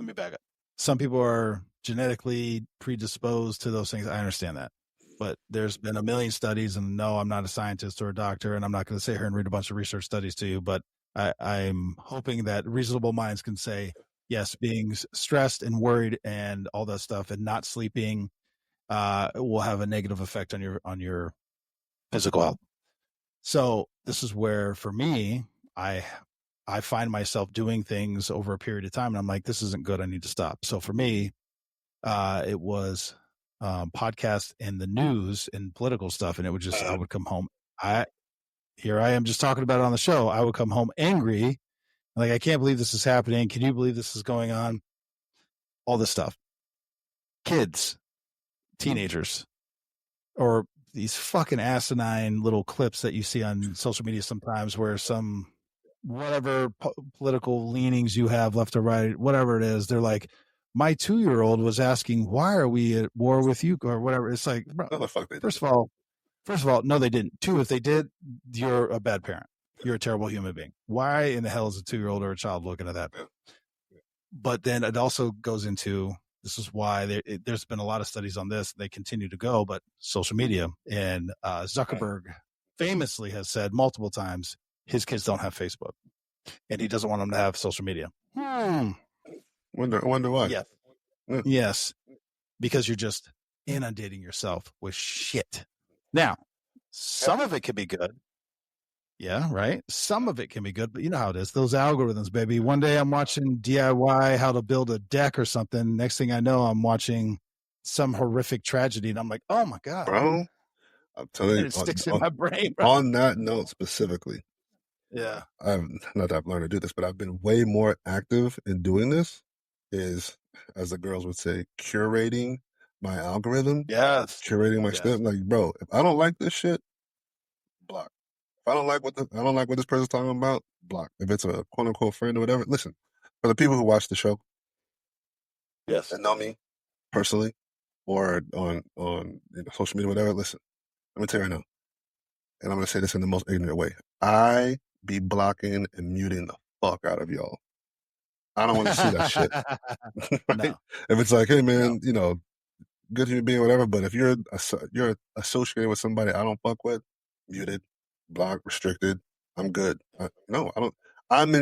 me back up. Some people are genetically predisposed to those things. I understand that. But there's been a million studies, and no, I'm not a scientist or a doctor, and I'm not going to sit here and read a bunch of research studies to you. But I'm hoping that reasonable minds can say, yes, being stressed and worried and all that stuff and not sleeping will have a negative effect on your physical health. So this is where, for me, I find myself doing things over a period of time, and I'm like, this isn't good. I need to stop. So for me, it was podcast and the news and political stuff, and it would just I would come home. Here I am just talking about it on the show. I would come home angry, like, I can't believe this is happening. Can you believe this is going on? All this stuff. Kids, teenagers, or these fucking asinine little clips that you see on social media sometimes where some whatever political leanings you have left or right, whatever it is, they're like, my 2-year-old was asking, why are we at war with you or whatever. It's like, bro, No, the fuck they did. first of all, no, they didn't. Two, if they did, you're a bad parent. You're a terrible human being. Why in the hell is a 2-year-old or a child looking at that? Yeah. But then it also goes into, this is why there's been a lot of studies on this. They continue to go, but social media, and Zuckerberg famously has said multiple times his kids don't have Facebook, and he doesn't want them to have social media. Wonder why. Yes. Yeah. Yes, because you're just inundating yourself with shit. Now, some of it can be good. Yeah, right. Some of it can be good, but you know how it is. Those algorithms, baby. One day I'm watching DIY how to build a deck or something. Next thing I know, I'm watching some horrific tragedy, and I'm like, oh my God. Bro, I'm telling you. And it sticks in my brain, bro. On that note specifically, yeah. Not that I've learned to do this, but I've been way more active in doing this, is, as the girls would say, curating my algorithm. Yes. Curating my stuff. Like, bro, if I don't like this shit, block. If I don't like what this person's talking about, block. If it's a quote unquote friend or whatever, listen. For the people who watch the show, yes, and know me personally, or on social media, whatever, listen. Let me tell you right now, and I'm gonna say this in the most ignorant way. I be blocking and muting the fuck out of y'all. I don't want to see that shit. Right? No. If it's like, hey man, good human being, whatever. But if you're associated with somebody I don't fuck with, muted, blocked, restricted, I'm good. No, I don't. I'm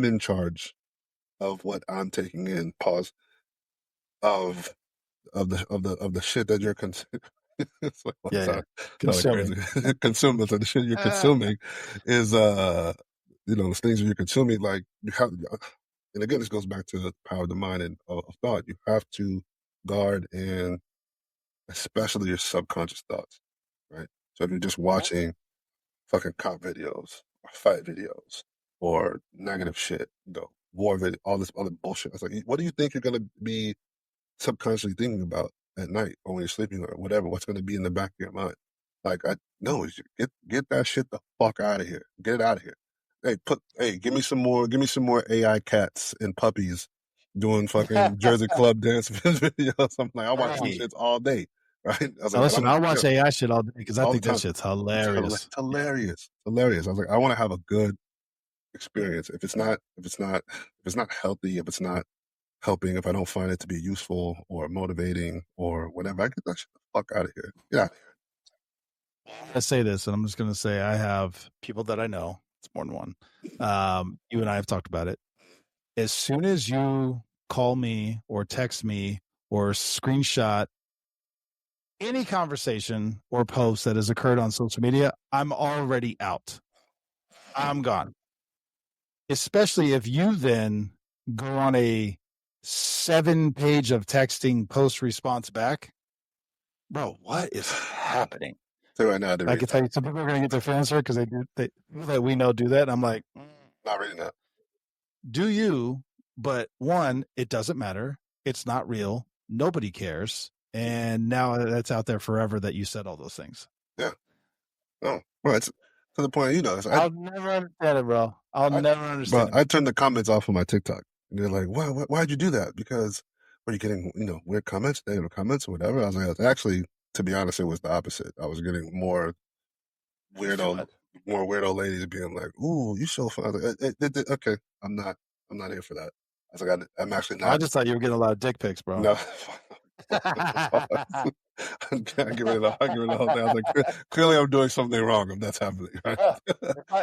in charge of what I'm taking in. Pause. Of the shit that you're consuming. It's like, consuming. Consuming. So the shit you're consuming is the things that you're consuming. Like, you have, and again, this goes back to the power of the mind and of thought. You have to guard, and especially your subconscious thoughts, right? So if you're just watching fucking cop videos or fight videos or negative shit, war video, all this other bullshit, it's like, what do you think you're gonna be subconsciously thinking about at night or when you're sleeping or whatever? What's gonna be in the back of your mind? Like, get that shit the fuck out of here. Get it out of here. Give me some more AI cats and puppies doing fucking Jersey Club dance videos. I'm like, I watch these shits all day, right? I was like, listen, I'll watch AI shit all day because I think that shit's hilarious. It's hilarious. I was like, I want to have a good experience. If it's not healthy, if it's not helping, if I don't find it to be useful or motivating or whatever, I get that shit the fuck out of here. Yeah. I say this, and I'm just going to say I have people that I know. It's more than one. You and I have talked about it. As soon as you call me or text me or screenshot any conversation or post that has occurred on social media, I'm already out. I'm gone. Especially if you then go on a 7-page of texting post response back. Bro, what is happening? So right now, I can tell you, some people are going to get their feelings hurt because that we know do that. And I'm like, not reading that. Do you? But one, it doesn't matter. It's not real. Nobody cares. And now that's out there forever that you said all those things. Yeah. No. Well, it's to the point, I'll never understand it, bro. I'll never understand it. I turned the comments off of my TikTok. And they're like, why'd you do that? Because were you getting, weird comments, negative comments or whatever? I was like, actually, to be honest, it was the opposite. I was getting more weirdo ladies being like, ooh, you so fun. I was like, okay, I'm not here for that. was like, I'm actually I not. just thought you were getting a lot of dick pics, bro. No. I get rid of the whole thing. I was like, clearly I'm doing something wrong if that's happening. Right?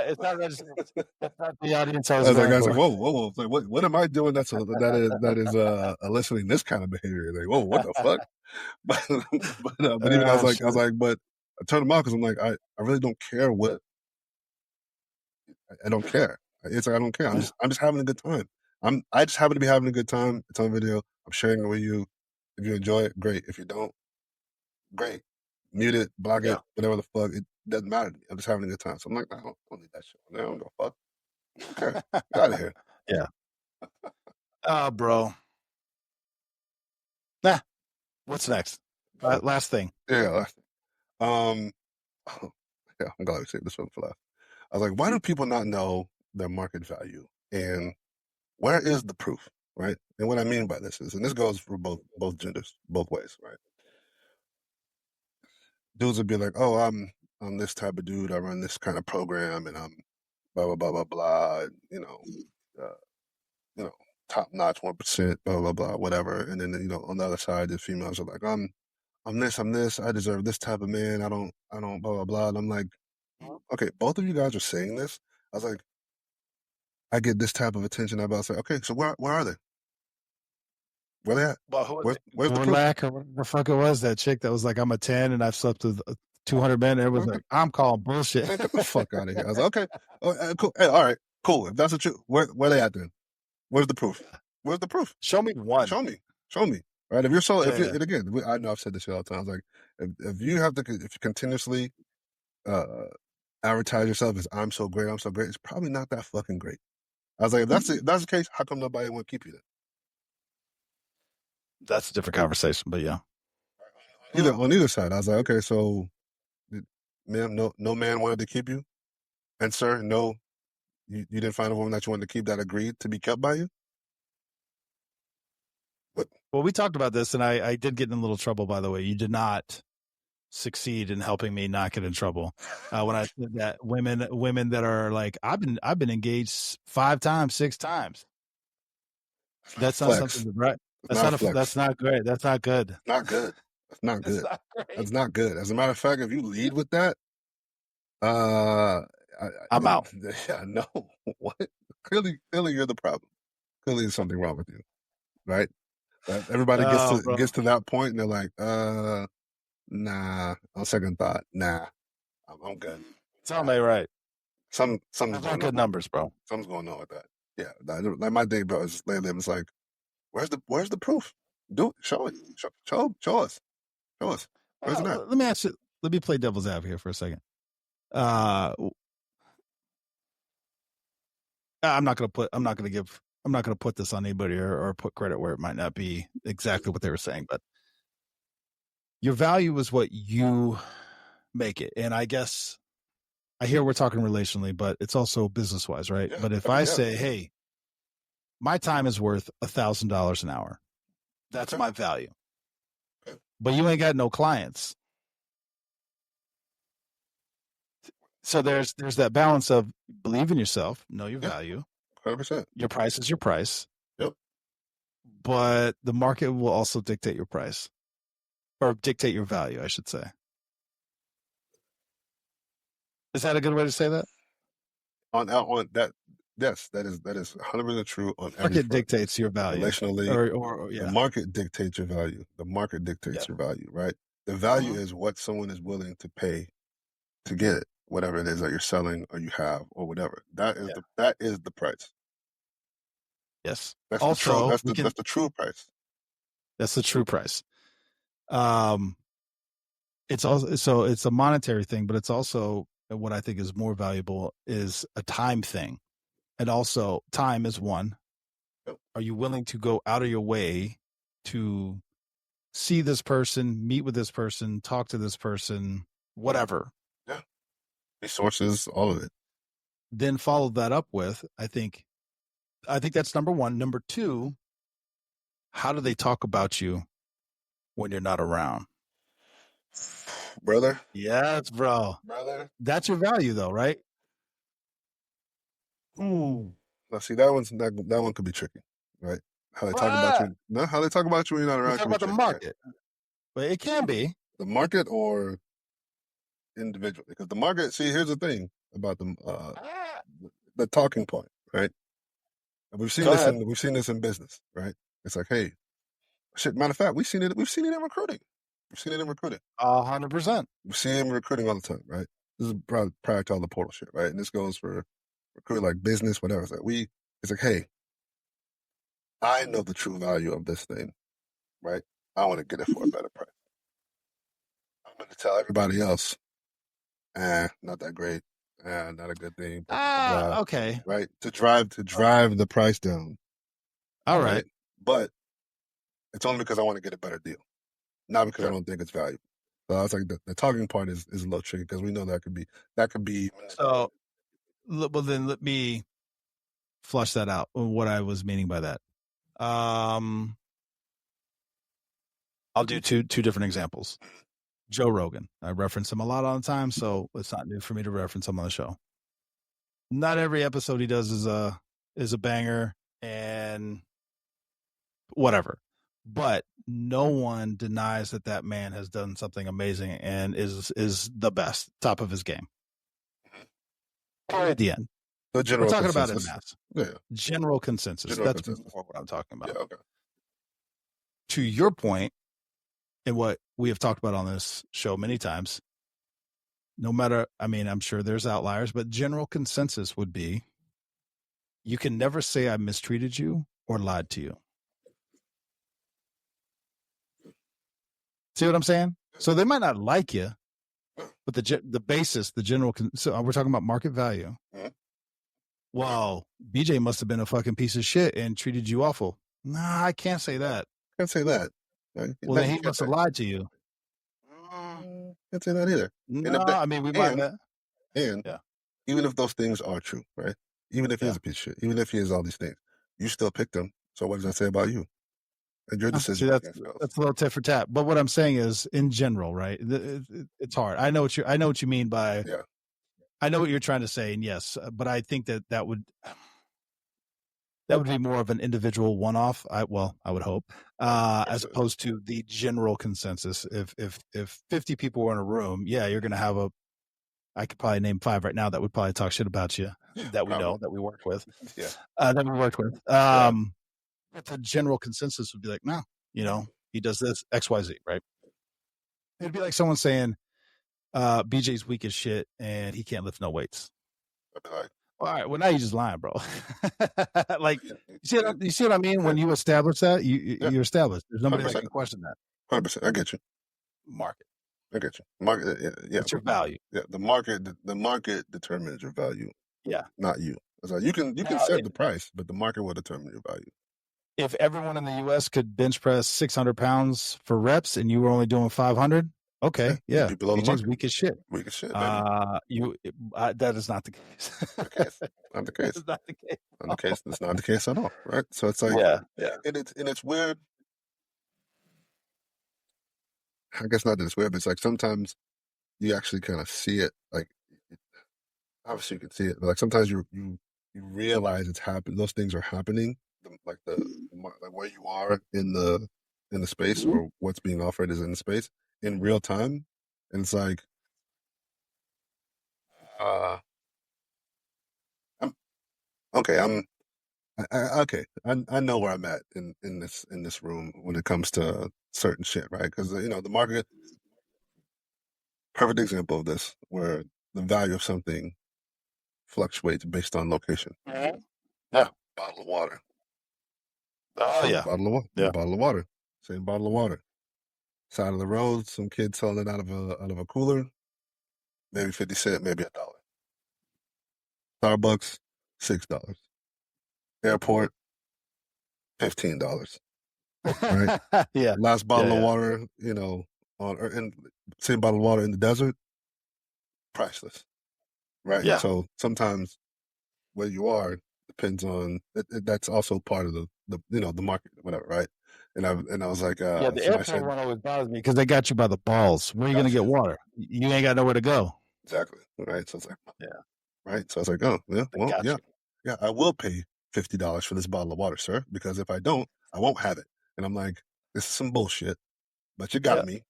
It's not registering. That's not the audience I was I was going like, for. whoa, whoa, whoa! It's like, what am I doing? That is eliciting this kind of behavior. Like, whoa, what the fuck? But even Shit. but I turned them off because I'm like, I really don't care what I don't care. It's like I don't care. I'm just having a good time. I just happen to be having a good time. It's on video. I'm sharing it with you. If you enjoy it, great. If you don't, great. Mute it, block it, whatever the fuck. It doesn't matter to me. I'm just having a good time. So I'm like, I don't need that shit. I don't give a fuck. Okay, get out of here. Yeah. Oh, bro. Nah. What's next? Last thing. Yeah. Yeah, I'm glad we saved this one for last. I was like, why do people not know their market value? And where is the proof, right? And what I mean by this is, and this goes for both genders, both ways, right? Dudes would be like, oh, I'm this type of dude. I run this kind of program, and I'm blah blah blah blah blah. Uh, you know, top notch 1%, blah blah blah, whatever. And then on the other side, the females are like, I'm this. I deserve this type of man. I don't blah blah blah. And I'm like, okay, both of you guys are saying this. I was like, I get this type of attention. I was like, okay, so where are they? Where they at? Well, Where's the proof? or whatever the fuck it was, that chick that was like, I'm a 10 and I've slept with 200 men. And it was like, I'm calling bullshit. Man, get the fuck out of here. I was like, okay, cool. Hey, all right, cool. If that's the truth, where they at then? Where's the proof? Where's the proof? Show me one. Show me. Right? If you're so, if you, and again, I know I've said this shit all the time. I was like, if you continuously advertise yourself as I'm so great, it's probably not that fucking great. I was like, if that's the case, how come nobody want to keep you there? That's a different conversation, but yeah. On either side, I was like, okay, so, ma'am, no man wanted to keep you, and sir, no, you didn't find a woman that you wanted to keep that agreed to be kept by you. Well, we talked about this, and I did get in a little trouble. By the way, you did not succeed in helping me not get in trouble when I said that women that are like, I've been engaged 5 times, 6 times. That's not something, right? That's not great. That's not good. Not good. That's not good. That's not good. As a matter of fact, if you lead with that, I'm out. Yeah, no. What? Clearly, you're the problem. Clearly, there's something wrong with you, right? Everybody gets to that point, and they're like, nah. On second thought, nah. I'm good. Tell me right. Something's not good numbers, bro. Something's going on with that. Yeah, like my day, bro, is lately. It's like, where's the proof? Do it. Show it. Show us. Where's it at? Let me ask you. Let me play devil's advocate here for a second. I'm not going to put this on anybody or put credit where it might not be exactly what they were saying, but your value is what you make it. And I guess I hear we're talking relationally, but it's also business wise, right? Yeah, but if I say, hey, my time is worth $1,000 an hour, that's my value. But you ain't got no clients. So there's that balance of believe in yourself, know your value. 100%. Your price is your price. Yep. But the market will also dictate your price, or dictate your value, I should say. Is that a good way to say that? On that, yes, that is 100% true. On every market dictates your value. Relationally, or the market dictates your value. The market dictates your value, right? The value is what someone is willing to pay to get it, whatever it is that you're selling or you have or whatever. That is the price. Yes. That's also, that's the true price. That's the true price. It's also, so it's a monetary thing, but it's also what I think is more valuable is a time thing. And also time is one. Yep. Are you willing to go out of your way to see this person, meet with this person, talk to this person, whatever? Yeah. Resources, all of it. Then follow that up with, I think that's number one. Number two, how do they talk about you when you're not around? Brother? Yes, bro. Brother? That's your value though, right? Ooh. Now see, that one could be tricky. right? How they talk about What? you. No, how they talk about you when you're not We're around talking can be about the tricky, right? market, but it can be. The market or individually, because the market. See, here's the thing about the talking point, right? And we've seen Go this ahead. in business, right? It's like, hey, shit. Matter of fact, we've seen it. We've seen it in recruiting. We've seen it in recruiting. 100%. We see him recruiting all the time, right? This is prior to all the portal shit, right? And this goes for recruiting like business, whatever. It's like, hey, I know the true value of this thing, right? I want to get it for a better price. I'm going to tell everybody else, not that great, not a good thing, blah, blah, Okay. right? To drive the price down, All right? right. But it's only because I want to get a better deal, not because I Sure. don't think it's valuable. So I was like, the talking part is a little tricky because we know that could be. So, well, then let me flush that out. What I was meaning by that. I'll do two different examples. Joe Rogan. I reference him a lot all the time, so it's not new for me to reference him on the show. Not every episode he does is a banger and whatever. But no one denies that man has done something amazing and is the best, top of his game. At the end. The We're general talking about consensus. in mass. Yeah. General consensus. General That's consensus. more what I'm talking about. Yeah, okay. To your point, and what we have talked about on this show many times, no matter, I mean, I'm sure there's outliers, but general consensus would be you can never say I mistreated you or lied to you. See what I'm saying? So they might not like you, but the basis, the general, so we're talking about market value. Mm-hmm. Well, BJ must have been a fucking piece of shit and treated you awful. Nah, I can't say that. Can't say that. Well, then he must have lied to you. Can't say that either. No, I mean, we might have. And Yeah. even if those things are true, right? Even if he is a piece of shit, even if he is all these things, you still picked him. So what does that say about you? And your decision. See, that's a little tit for tat. But what I'm saying is, in general, right? It's hard. I know what you mean by. Yeah. I know what you're trying to say, and yes, but I think that would be more of an individual one-off. I would hope, as opposed to the general consensus. If 50 people were in a room, yeah, you're going to have I could probably name 5 right now that would probably talk shit about you that we know that we worked with. Yeah. That we worked with. But the general consensus would be like, no, he does this XYZ, right? It'd be like someone saying, BJ's weak as shit and he can't lift no weights. I'd be like, all right, well now you're just lying, bro. Like, you see what I mean? When you establish that, you establish. There's nobody 100%. that can question that. 100%. I get you. Market. I get you. Market. Yeah. It's your value. Yeah. The market determines your value. Yeah. Not you. So you can set the price, but the market will determine your value. If everyone in the U.S. could bench press 600 pounds for reps and you were only doing 500, okay, yeah. BJ's weak as shit. Weak as shit, baby. That is not the case. Not the case. It's not the case. Not the case. It's not the case at all, right? So it's like, yeah. And it's weird. I guess not that it's weird, but it's like sometimes you actually kind of see it. Like, obviously you can see it, but like sometimes you realize it's happening. Those things are happening, like where you are in the space or what's being offered is in the space in real time, and it's like, I know where I'm at in this room when it comes to certain shit, right? Because the market. Perfect example of this, where the value of something fluctuates based on location. Yeah. Bottle of water. Oh yeah. Bottle of water. Yeah. Bottle of water. Same bottle of water. Side of the road, some kid selling it out of a cooler. Maybe 50 cents, maybe $1. Starbucks, $6. Airport, $15. Right? Yeah. Last bottle of water, and same bottle of water in the desert, priceless. Right? Yeah. So sometimes where you are depends on that's also part of the market, whatever, right? And I was like, the airport one always bothers me because they got you by the balls. Where are you gonna get water? You ain't got nowhere to go. Exactly. Right. So it's like, yeah. Right. So I was like, oh yeah, well, yeah, I will pay $50 for this bottle of water, sir, because if I don't, I won't have it. And I'm like, this is some bullshit, but you got me.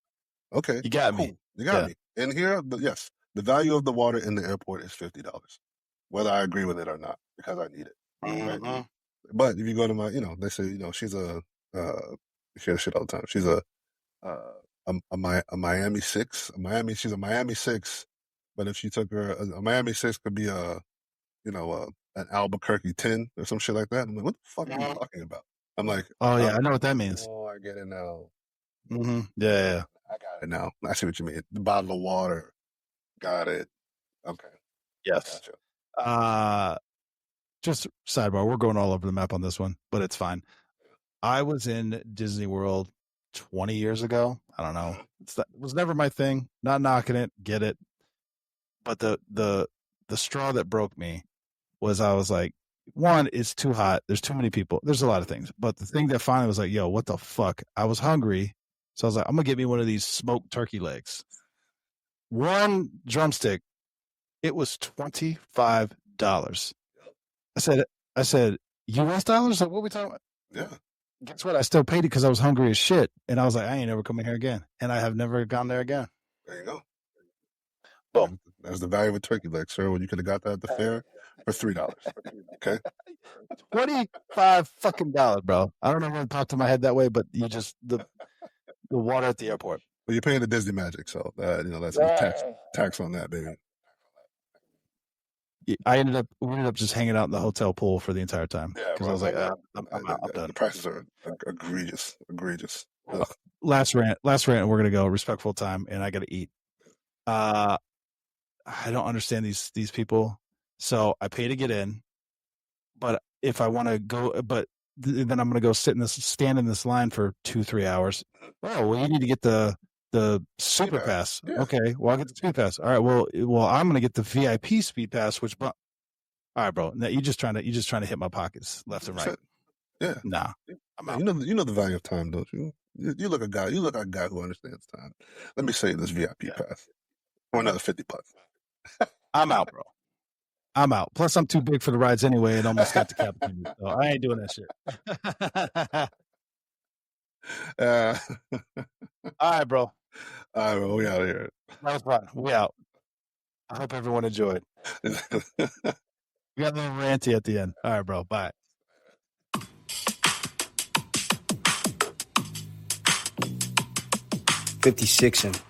Okay, You got cool. me. You got me. And here, yes, the value of the water in the airport is $50, whether I agree with it or not, because I need it. Right? But if you go to my, they say, she's a, you hear shit all the time. She's a Miami 6, she's a Miami 6, but if she took her, a Miami 6 could be an Albuquerque 10 or some shit like that. I'm like, what the fuck are you talking about? I'm like, oh yeah, I know what that means. Oh, I get it now. Yeah. I got it now. I see what you mean. The bottle of water. Got it. Okay. Yes. Gotcha. Just sidebar, we're going all over the map on this one, but it's fine. I was in Disney World 20 years ago. I don't know. It was never my thing. Not knocking it, get it. But the straw that broke me was I was like, one, it's too hot. There's too many people. There's a lot of things. But the thing that finally was like, yo, what the fuck? I was hungry. So I was like, I'm going to get me one of these smoked turkey legs. One drumstick, it was $25. I said, US dollars? Like, what are we talking about? Yeah. Guess what? I still paid it because I was hungry as shit. And I was like, I ain't never coming here again. And I have never gone there again. There you go. Boom. That's the value of a turkey leg, sir. When you could have got that at the fair for $3. Okay. $25 fucking dollars, bro. I don't know what popped in my head that way, but you just the water at the airport. Well, you're paying the Disney magic, so that's a tax on that, baby. We ended up just hanging out in the hotel pool for the entire time because I was like, I'm done. The prices are egregious. Last rant, and we're gonna go. Respectful time, and I gotta eat. I don't understand these people. So I pay to get in, but if I want to go, then I'm gonna go stand in this line for 2-3 hours. Oh, well, you need to get the super pass. Yeah. Okay, well, I'll get the speed pass. All right, well, I'm gonna get the VIP speed pass, which, all right, bro. Now you're just trying to hit my pockets left and right. Yeah. Nah. You know the value of time, don't you? You look a guy who understands time. Let me save this VIP pass for another $50. I'm out, bro. I'm out. Plus, I'm too big for the rides anyway, and almost got decapitated. So I ain't doing that shit. All right, bro. All right, bro. We out of here. That was fun. We out. I hope everyone enjoyed. We got a little ranty at the end. All right, bro. Bye. 56'N.